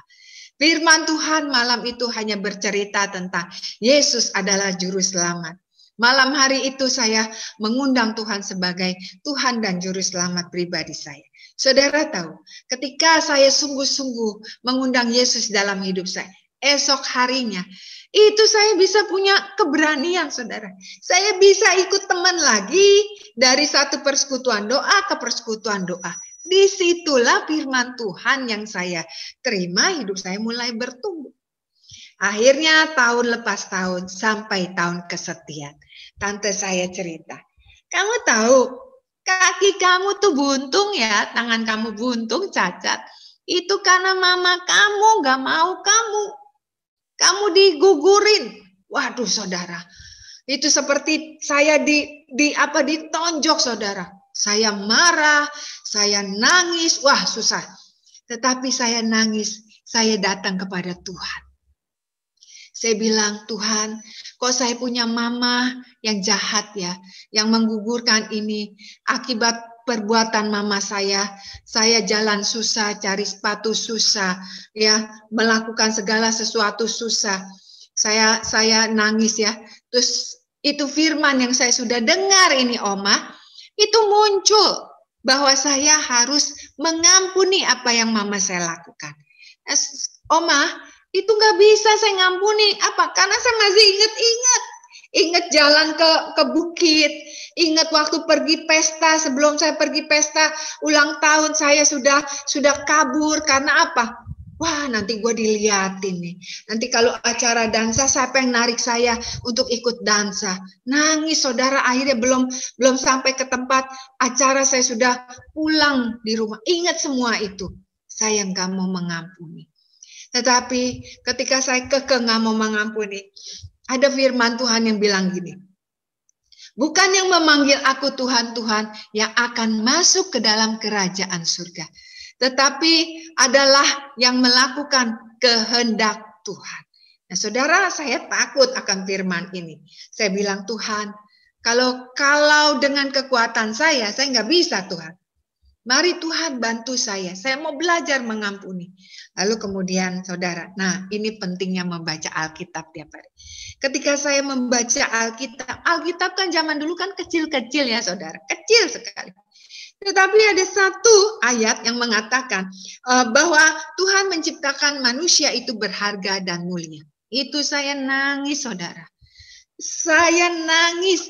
Firman Tuhan malam itu hanya bercerita tentang Yesus adalah juru selamat. Malam hari itu saya mengundang Tuhan sebagai Tuhan dan juru selamat pribadi saya. Saudara tahu, ketika saya sungguh-sungguh mengundang Yesus dalam hidup saya, esok harinya itu saya bisa punya keberanian, saudara. Saya bisa ikut teman lagi dari satu persekutuan doa ke persekutuan doa. Disitulah firman Tuhan yang saya terima, hidup saya mulai bertumbuh. Akhirnya tahun lepas tahun sampai tahun kesekian. Tante saya cerita, kamu tahu kaki kamu tuh buntung ya, tangan kamu buntung, cacat. Itu karena mama kamu gak mau kamu digugurin. Waduh saudara, itu seperti saya ditonjok saudara. Saya marah, saya nangis, wah susah. Tetapi saya nangis, saya datang kepada Tuhan. Saya bilang, Tuhan, kok saya punya mama yang jahat ya, yang menggugurkan ini akibat perbuatan mama saya jalan susah, cari sepatu susah, ya, melakukan segala sesuatu susah. Saya nangis ya. Terus itu firman yang saya sudah dengar ini Oma, itu muncul. bahwa saya harus mengampuni apa yang mama saya lakukan. Oma, itu nggak bisa saya ngampuni. Apa? Karena saya masih ingat jalan ke bukit, ingat waktu pergi pesta. Sebelum saya pergi pesta ulang tahun, saya sudah kabur. Karena apa? Wah, nanti gue diliatin nih. Nanti kalau acara dansa, siapa yang narik saya untuk ikut dansa? Nangis, saudara. Akhirnya belum sampai ke tempat acara, saya sudah pulang di rumah. Ingat semua itu. Saya nggak mau mengampuni. Tetapi ketika saya kekeh nggak mau mengampuni, ada firman Tuhan yang bilang gini. Bukan yang memanggil aku Tuhan, Tuhan yang akan masuk ke dalam kerajaan surga, tetapi adalah yang melakukan kehendak Tuhan. Nah, saudara, saya takut akan firman ini. Saya bilang, Tuhan, kalau dengan kekuatan saya nggak bisa, Tuhan. Mari Tuhan bantu saya mau belajar mengampuni. Lalu kemudian saudara, nah ini pentingnya membaca Alkitab tiap hari. Ketika saya membaca Alkitab kan zaman dulu kan kecil-kecil ya saudara, kecil sekali. Tetapi ada satu ayat yang mengatakan bahwa Tuhan menciptakan manusia itu berharga dan mulia. Itu saya nangis saudara. Saya nangis.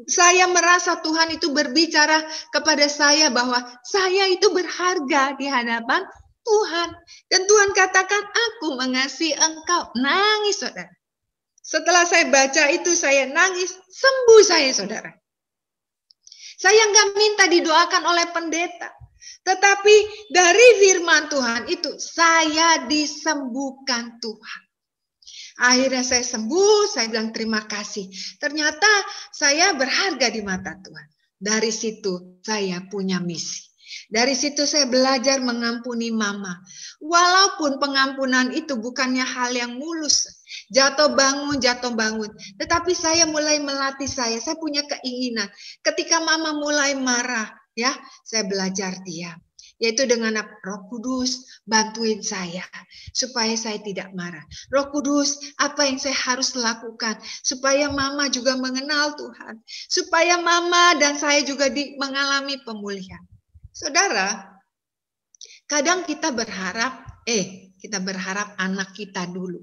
Saya merasa Tuhan itu berbicara kepada saya bahwa saya itu berharga di hadapan Tuhan. Dan Tuhan katakan, aku mengasihi engkau. Nangis, saudara. Setelah saya baca itu, saya nangis. Sembuh saya, saudara. Saya nggak minta didoakan oleh pendeta. Tetapi dari firman Tuhan itu, saya disembuhkan Tuhan. Akhirnya saya sembuh, saya bilang terima kasih. Ternyata saya berharga di mata Tuhan. Dari situ saya punya misi. Dari situ saya belajar mengampuni mama. Walaupun pengampunan itu bukannya hal yang mulus. Jatuh bangun. Tetapi saya mulai melatih saya punya keinginan. Ketika mama mulai marah, ya, saya belajar diam. Yaitu dengan Roh Kudus bantuin saya supaya saya tidak marah. Roh Kudus, apa yang saya harus lakukan supaya mama juga mengenal Tuhan, supaya mama dan saya juga mengalami pemulihan. Saudara, kadang kita berharap anak kita dulu.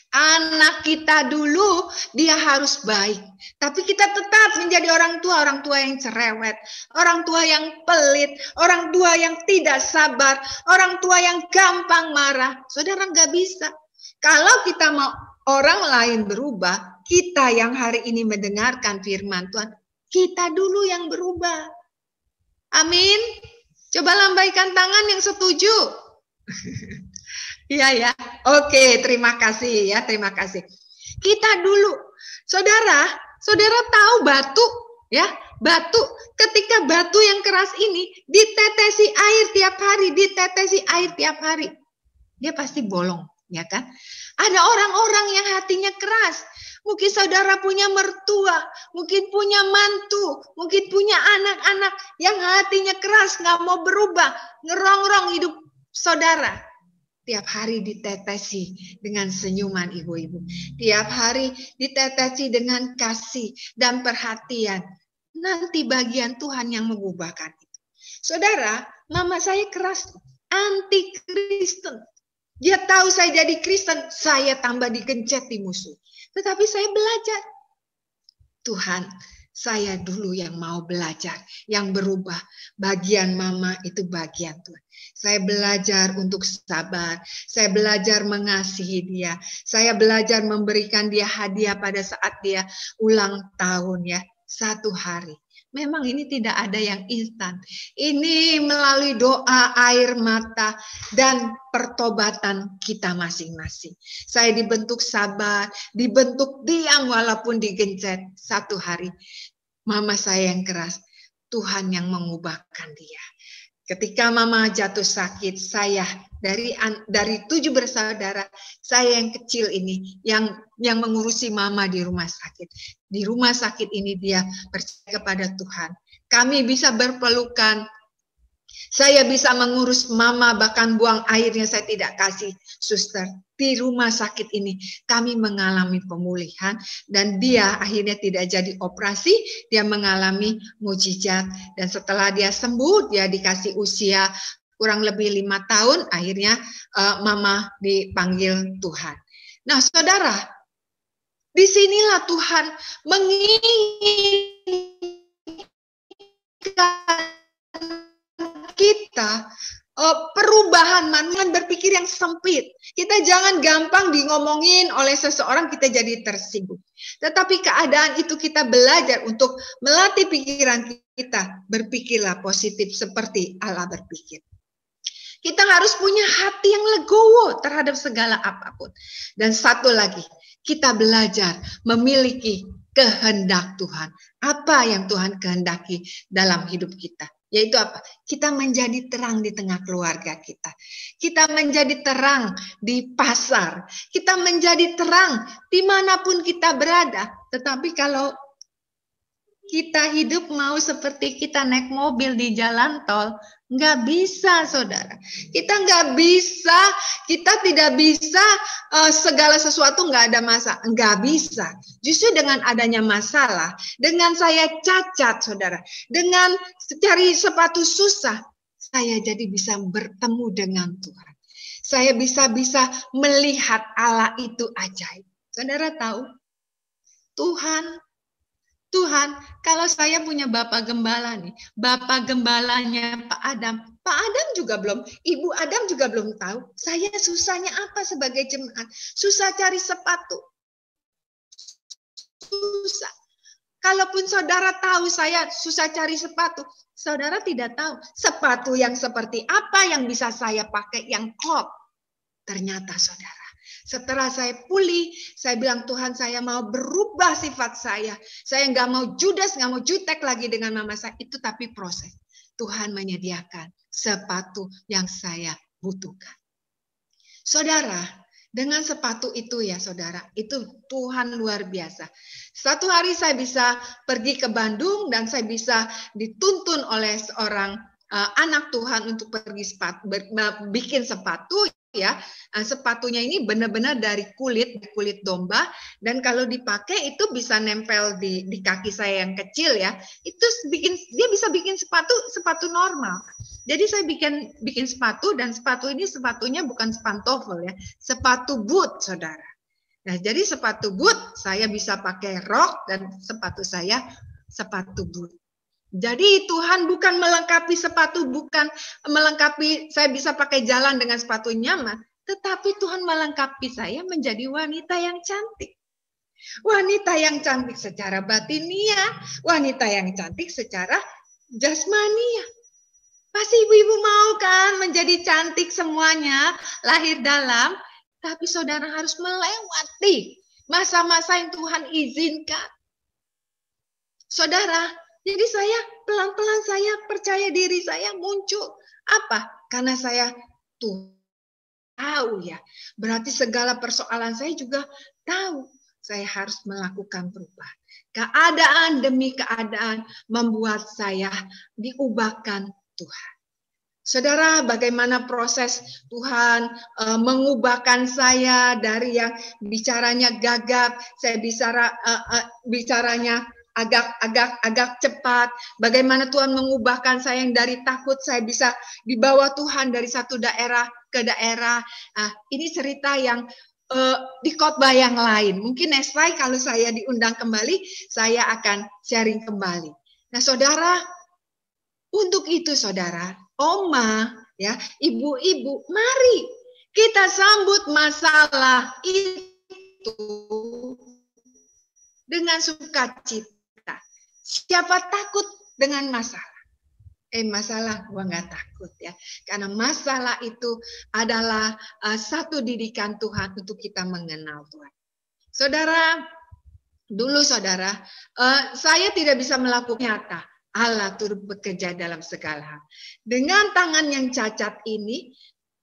Anak kita dulu dia harus baik. Tapi kita tetap menjadi orang tua yang cerewet, orang tua yang pelit, orang tua yang tidak sabar, orang tua yang gampang marah. Saudara, nggak bisa. Kalau kita mau orang lain berubah, kita yang hari ini mendengarkan firman Tuhan, kita dulu yang berubah. Amin. Coba lambaikan tangan yang setuju. Iya ya, oke, terima kasih ya, terima kasih. Kita dulu, saudara tahu batu ya, batu. Ketika batu yang keras ini ditetesi air tiap hari, dia pasti bolong, ya kan? Ada orang-orang yang hatinya keras. Mungkin saudara punya mertua, mungkin punya mantu, mungkin punya anak-anak yang hatinya keras, nggak mau berubah, ngerongrong hidup saudara. Tiap hari ditetesi dengan senyuman ibu-ibu. Tiap hari ditetesi dengan kasih dan perhatian. Nanti bagian Tuhan yang mengubahkan itu. Saudara, mama saya keras, anti-Kristen. Dia tahu saya jadi Kristen, saya tambah digencet di musuh. Tetapi saya belajar. Tuhan, saya dulu yang mau belajar, yang berubah. Bagian mama itu bagian Tuhan. Saya belajar untuk sabar. Saya belajar mengasihi dia. Saya belajar memberikan dia hadiah pada saat dia ulang tahun ya. 1 hari. Memang ini tidak ada yang instan. Ini melalui doa, air mata, dan pertobatan kita masing-masing. Saya dibentuk sabar, dibentuk diam walaupun digencet 1 hari. Mama saya yang keras, Tuhan yang mengubahkan dia. Ketika mama jatuh sakit, saya dari 7 bersaudara, saya yang kecil ini yang mengurusi mama di rumah sakit. Di rumah sakit ini dia percaya kepada Tuhan. Kami bisa berpelukan. Saya bisa mengurus mama, bahkan buang airnya saya tidak kasih. Suster, di rumah sakit ini kami mengalami pemulihan dan dia akhirnya tidak jadi operasi, dia mengalami mujizat. Dan setelah dia sembuh, dia dikasih usia kurang lebih 5 tahun, akhirnya mama dipanggil Tuhan. Nah, saudara, disinilah Tuhan menginginkan kita perubahan manusia berpikir yang sempit. Kita jangan gampang ngomongin oleh seseorang kita jadi tersinggung. Tetapi keadaan itu kita belajar untuk melatih pikiran kita. Berpikirlah positif seperti Allah berpikir. Kita harus punya hati yang legowo terhadap segala apapun. Dan satu lagi, kita belajar memiliki kehendak Tuhan. Apa yang Tuhan kehendaki dalam hidup kita? Yaitu apa? Kita menjadi terang di tengah keluarga kita. Kita menjadi terang di pasar. Kita menjadi terang dimanapun kita berada. Tetapi kalau kita hidup mau seperti kita naik mobil di jalan tol, nggak bisa, saudara. Kita nggak bisa, kita tidak bisa segala sesuatu nggak ada masalah. Nggak bisa. Justru dengan adanya masalah, dengan saya cacat, saudara, dengan cari sepatu susah, saya jadi bisa bertemu dengan Tuhan. Saya bisa melihat Allah itu ajaib. Saudara tahu, Tuhan, kalau saya punya Bapak Gembala nih, Bapak Gembalanya Pak Adam juga belum, Ibu Adam juga belum tahu, saya susahnya apa sebagai jemaat, susah cari sepatu, susah. Kalaupun saudara tahu saya susah cari sepatu, saudara tidak tahu sepatu yang seperti apa yang bisa saya pakai yang klop. Ternyata saudara, setelah saya pulih, saya bilang, Tuhan, saya mau berubah sifat saya. Saya nggak mau judes, nggak mau jutek lagi dengan mama saya. Itu tapi proses. Tuhan menyediakan sepatu yang saya butuhkan. Saudara, dengan sepatu itu ya saudara, itu Tuhan luar biasa. Satu hari saya bisa pergi ke Bandung dan saya bisa dituntun oleh seorang anak Tuhan untuk pergi bikin sepatu. Ya, sepatunya ini benar-benar dari kulit domba, dan kalau dipakai itu bisa nempel di kaki saya yang kecil ya. Itu dia bisa bikin sepatu normal. Jadi saya bikin sepatu, dan sepatu ini sepatunya bukan pantofel ya, sepatu boot, saudara. Nah, jadi sepatu boot saya bisa pakai rok dan sepatu saya sepatu boot. Jadi Tuhan bukan melengkapi sepatu, bukan melengkapi saya bisa pakai jalan dengan sepatu nyaman, tetapi Tuhan melengkapi saya menjadi wanita yang cantik. Wanita yang cantik secara batinia, wanita yang cantik secara jasmania. Pasti ibu-ibu mau kan menjadi cantik semuanya, lahir dalam, tapi saudara harus melewati masa-masa yang Tuhan izinkan. Saudara, jadi saya pelan-pelan saya percaya diri saya muncul. Apa? Karena saya tahu ya. Berarti segala persoalan saya juga tahu. Saya harus melakukan perubahan. Keadaan demi keadaan membuat saya diubahkan Tuhan. Saudara, bagaimana proses Tuhan mengubahkan saya dari yang bicaranya gagap, saya bicaranya agak cepat. Bagaimana Tuhan mengubahkan saya yang dari takut, saya bisa dibawa Tuhan dari satu daerah ke daerah. Ini cerita yang di khotbah yang lain. Mungkin next slide kalau saya diundang kembali, saya akan sharing kembali. Nah, saudara, untuk itu saudara, Oma, ya, ibu-ibu, mari kita sambut masalah itu dengan sukacita. Siapa takut dengan masalah? Masalah gua nggak takut ya. Karena masalah itu adalah satu didikan Tuhan untuk kita mengenal Tuhan. Saudara, dulu saudara, saya tidak bisa melakukan nyata. Allah turut bekerja dalam segala hal. Dengan tangan yang cacat ini,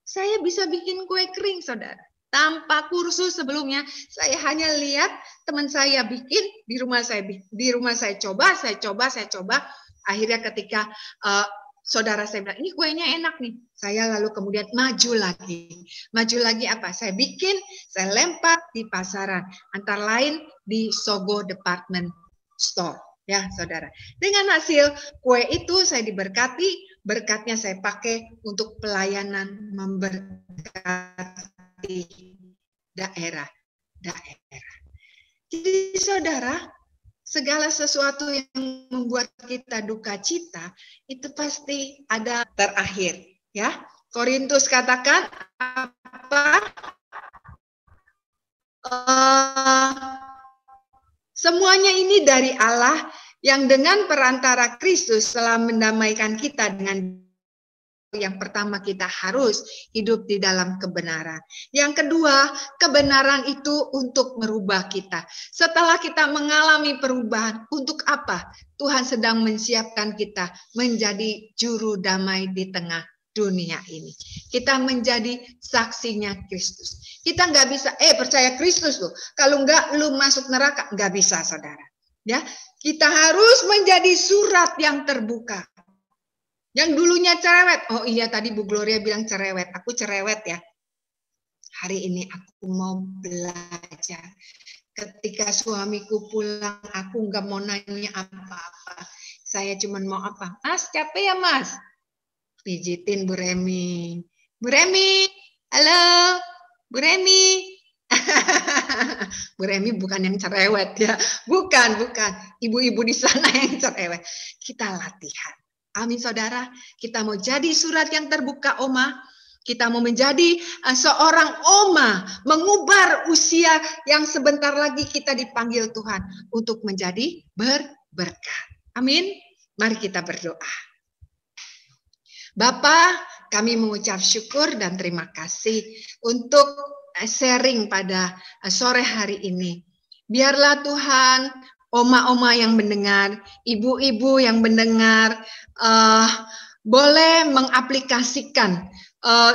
saya bisa bikin kue kering, saudara. Tanpa kursus sebelumnya, saya hanya lihat teman saya bikin, di rumah saya coba. Akhirnya ketika saudara saya bilang, ini kuenya enak nih. Saya lalu kemudian maju lagi. Maju lagi apa? Saya bikin, saya lempar di pasaran. Antara lain di Sogo Department Store. Ya, saudara. Dengan hasil kue itu saya diberkati, berkatnya saya pakai untuk pelayanan memberkati daerah. Jadi saudara, segala sesuatu yang membuat kita duka cita itu pasti ada terakhir, ya. Korintus katakan apa? Semuanya ini dari Allah yang dengan perantara Kristus telah mendamaikan kita dengan. Yang pertama, kita harus hidup di dalam kebenaran. Yang kedua, kebenaran itu untuk merubah kita. Setelah kita mengalami perubahan, untuk apa? Tuhan sedang menyiapkan kita menjadi juru damai di tengah dunia ini. Kita menjadi saksinya Kristus. Kita nggak bisa, percaya Kristus loh. Kalau nggak, lu masuk neraka. Nggak bisa, saudara. Ya, kita harus menjadi surat yang terbuka. Yang dulunya cerewet, oh iya tadi Bu Gloria bilang cerewet, aku cerewet ya. Hari ini aku mau belajar. Ketika suamiku pulang, aku nggak mau nanya apa-apa. Saya cuma mau apa? Mas, capek ya Mas? Pijitin Bu Remi. Bu Remi, halo, Bu Remi. Bu Remi bukan yang cerewet ya, bukan. Ibu-ibu di sana yang cerewet. Kita latihan. Amin saudara, kita mau jadi surat yang terbuka oma, kita mau menjadi seorang oma, mengubar usia yang sebentar lagi kita dipanggil Tuhan untuk menjadi berberkat. Amin, mari kita berdoa. Bapa, kami mengucap syukur dan terima kasih untuk sharing pada sore hari ini. Biarlah Tuhan, oma-oma yang mendengar, ibu-ibu yang mendengar, boleh mengaplikasikan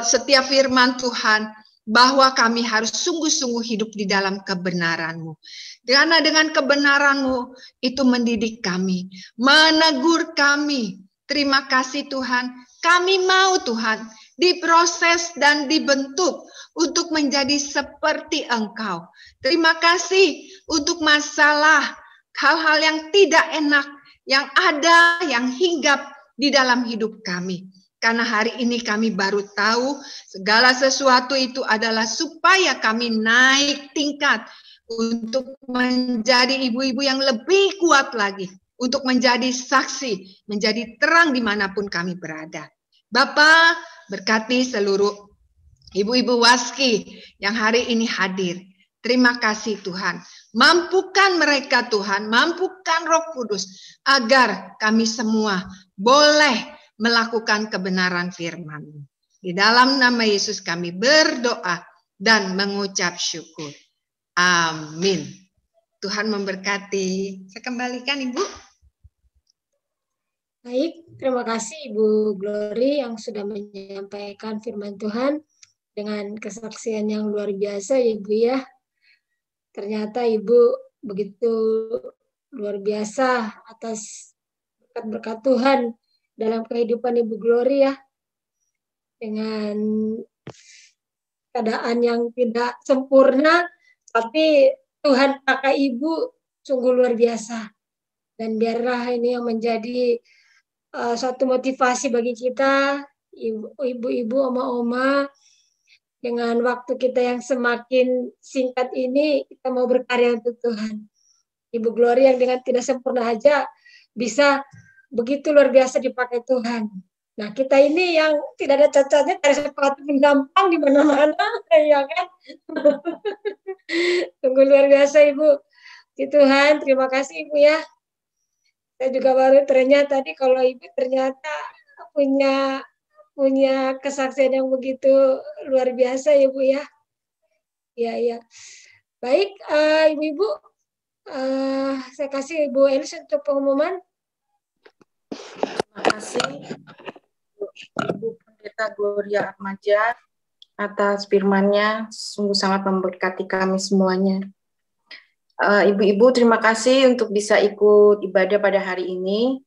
setiap firman Tuhan bahwa kami harus sungguh-sungguh hidup di dalam kebenaran-Mu. Karena dengan kebenaran-Mu itu mendidik kami, menegur kami. Terima kasih Tuhan, kami mau Tuhan diproses dan dibentuk untuk menjadi seperti Engkau. Terima kasih untuk masalah hal-hal yang tidak enak, yang ada, yang hinggap di dalam hidup kami. Karena hari ini kami baru tahu segala sesuatu itu adalah supaya kami naik tingkat untuk menjadi ibu-ibu yang lebih kuat lagi. Untuk menjadi saksi, menjadi terang dimanapun kami berada. Bapa, berkati seluruh ibu-ibu waski yang hari ini hadir. Terima kasih Tuhan. Mampukan mereka Tuhan, mampukan Roh Kudus agar kami semua boleh melakukan kebenaran firman-Mu. Di dalam nama Yesus kami berdoa dan mengucap syukur. Amin. Tuhan memberkati. Saya kembalikan Ibu. Baik, terima kasih Ibu Glory yang sudah menyampaikan firman Tuhan dengan kesaksian yang luar biasa ya Ibu ya. Ternyata Ibu begitu luar biasa atas berkat-berkat Tuhan dalam kehidupan Ibu Glory ya. Dengan keadaan yang tidak sempurna, tapi Tuhan pakai Ibu sungguh luar biasa. Dan biarlah ini yang menjadi suatu motivasi bagi kita, ibu-ibu, oma-oma, dengan waktu kita yang semakin singkat ini, kita mau berkarya untuk Tuhan. Ibu Glory yang dengan tidak sempurna aja bisa begitu luar biasa dipakai Tuhan. Nah, kita ini yang tidak ada cacatnya, cari sepatu gampang di mana-mana, ya kan? Sungguh luar biasa, Ibu. Di Tuhan, terima kasih, Ibu ya. Saya juga baru ternyata tadi kalau Ibu ternyata punya kesaksian yang begitu luar biasa ya Bu ya. Ya. Baik, Ibu-ibu, saya kasih Ibu Elis untuk pengumuman. Terima kasih Ibu Pendeta Gloria Atmaja atas firman-Nya, sungguh sangat memberkati kami semuanya. Ibu-ibu, terima kasih untuk bisa ikut ibadah pada hari ini.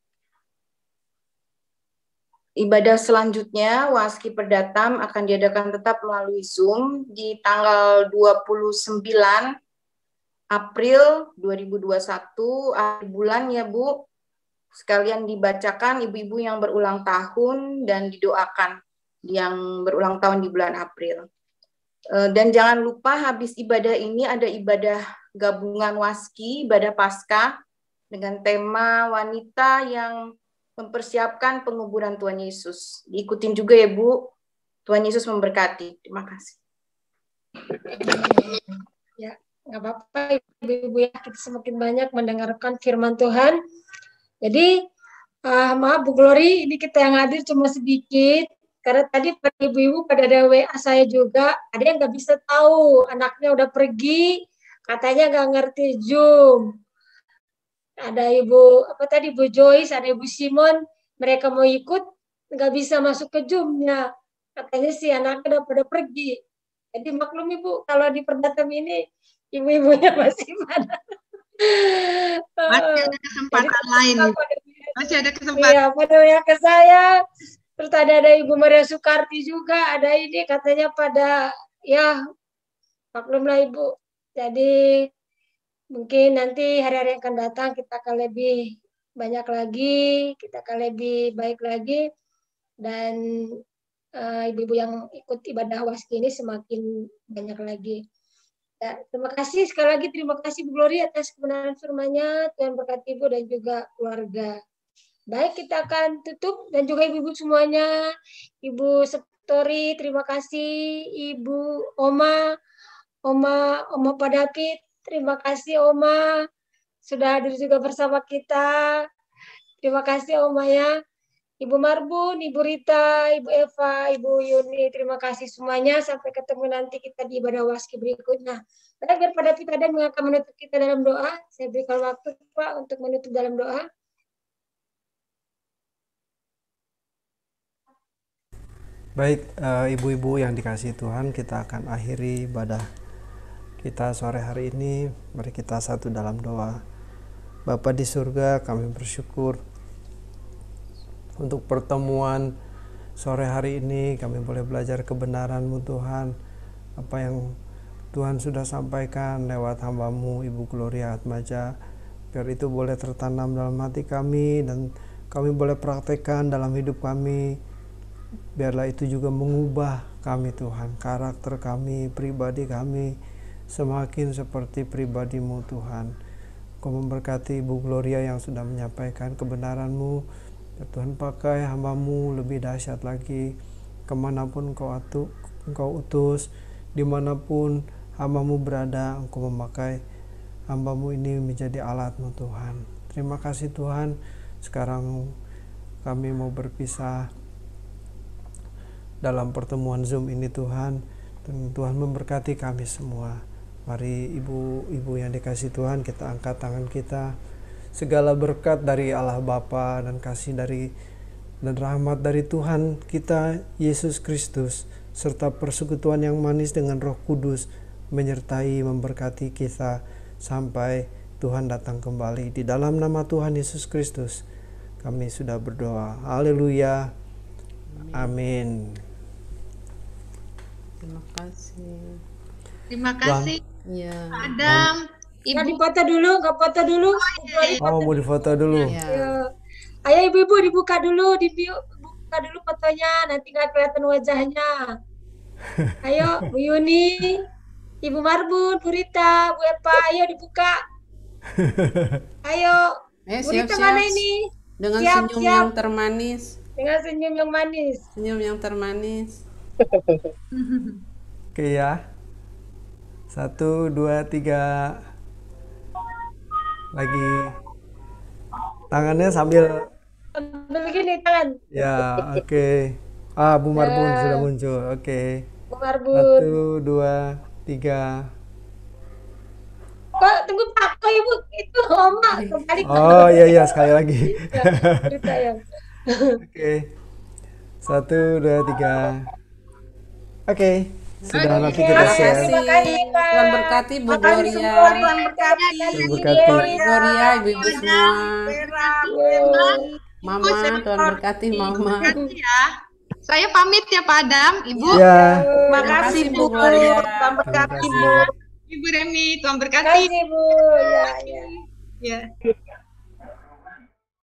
Ibadah selanjutnya, Waski Perdatam akan diadakan tetap melalui Zoom di tanggal 29 April 2021, akhir bulan ya Bu. Sekalian dibacakan ibu-ibu yang berulang tahun dan didoakan yang berulang tahun di bulan April. Dan jangan lupa habis ibadah ini ada ibadah gabungan Waski, ibadah Paskah dengan tema wanita yang mempersiapkan penguburan Tuhan Yesus. Diikutin juga ya Bu. Tuhan Yesus memberkati. Terima kasih. Ya, nggak apa-apa ibu-ibu ya, kita semakin banyak mendengarkan firman Tuhan. Jadi maaf Bu Glory, ini kita yang hadir cuma sedikit. Karena tadi ibu-ibu pada ada WA saya juga, ada yang nggak bisa tahu, anaknya udah pergi, katanya nggak ngerti Zoom. Ada Ibu Joyce, ada Ibu Simon, mereka mau ikut nggak bisa masuk ke Zoom-nya. Katanya si anaknya udah pada pergi. Jadi maklum Ibu, kalau di Perdatam ini ibu-ibunya masih mana? Masih ada kesempatan lain. Masih ada kesempatan. Iya, pada ya ke saya. Terus ada Ibu Maria Soekarti juga, ada ini katanya pada ya maklumlah Ibu. Jadi mungkin nanti hari-hari yang akan datang kita akan lebih banyak lagi, kita akan lebih baik lagi, dan ibu-ibu yang ikut ibadah Waski ini semakin banyak lagi. Ya, terima kasih sekali lagi, terima kasih Bu Glory atas kebenaran firman-Nya. Tuhan berkati Ibu dan juga keluarga. Baik, kita akan tutup, dan juga ibu-ibu semuanya, Ibu Septori, terima kasih, Ibu Oma Pak David, terima kasih Oma, sudah hadir juga bersama kita. Terima kasih Oma ya. Ibu Marbun, Ibu Rita, Ibu Eva, Ibu Yuni, terima kasih semuanya. Sampai ketemu nanti kita di ibadah Waski berikutnya. Baik, biar Pak David ada yang akan menutup kita dalam doa. Saya berikan waktu Pak untuk menutup dalam doa. Baik, ibu-ibu yang dikasihi Tuhan, kita akan akhiri ibadah kita sore hari ini. Mari kita satu dalam doa. Bapa di surga, kami bersyukur untuk pertemuan sore hari ini. Kami boleh belajar kebenaran-Mu Tuhan, apa yang Tuhan sudah sampaikan lewat hamba-Mu Ibu Gloria Atmaja, biar itu boleh tertanam dalam hati kami dan kami boleh praktekkan dalam hidup kami. Biarlah itu juga mengubah kami Tuhan, karakter kami, pribadi kami semakin seperti pribadi-Mu Tuhan. Kau memberkati Ibu Gloria yang sudah menyampaikan kebenaran-Mu. Ya Tuhan, pakai hamba-Mu lebih dahsyat lagi kemanapun Engkau utus, dimanapun hamba-Mu berada, Engkau memakai hamba-Mu ini menjadi alat-Mu Tuhan. Terima kasih Tuhan. Sekarang kami mau berpisah dalam pertemuan Zoom ini Tuhan, dan Tuhan memberkati kami semua. Mari ibu-ibu yang dikasih Tuhan, kita angkat tangan kita. Segala berkat dari Allah Bapa dan kasih dan rahmat dari Tuhan kita Yesus Kristus, serta persekutuan yang manis dengan Roh Kudus menyertai memberkati kita sampai Tuhan datang kembali. Di dalam nama Tuhan Yesus Kristus kami sudah berdoa. Haleluya. Amin. Terima kasih. Terima kasih. Ya. Adam, Ibu. Nggak difoto dulu, nggak foto dulu. Oh, mau difoto dulu. Ya. Ya. Ayo ibu-ibu dibuka dulu, dibuka dulu fotonya, nanti nggak kelihatan wajahnya. Ayo Bu Yuni, Ibu Marbun, Bu Rita, Bu Eva, ayo dibuka. Ayo, Bu Rita Siap-siap. mana ini? Dengan Siap, senyum siap. yang termanis. Dengan senyum yang manis. Senyum yang termanis. Oke ya. 1, 2, 3. Lagi. Tangannya sambil. Ambil gini tangan. Ya, oke. Bu Marbun sudah muncul. Oke. Bu Marbun. 1, 2, 3. Kok tunggu Pak, kok Ibu itu Oma kembali. Oh iya sekali lagi. Cerita ya. Oke. 1, 2, 3. Oke. Sudah nanti kita Oke, share. terima kasih, Pak. Tuhan berkati Bu Makasih Gloria. semua, Tuhan berkati. berkati. Tuhan berkati. Gloria, ibu-ibu semua. Vera, Yo. Mama, Tuhan berkati Mama. Berkati ya. Saya pamit ya Pak Adam, Ibu. Ya. Makasih Bu Gloria. Tuhan berkati Bu. Ibu Remi, Tuhan Terima berkati. kasih Bu. Ya, ya. Ya.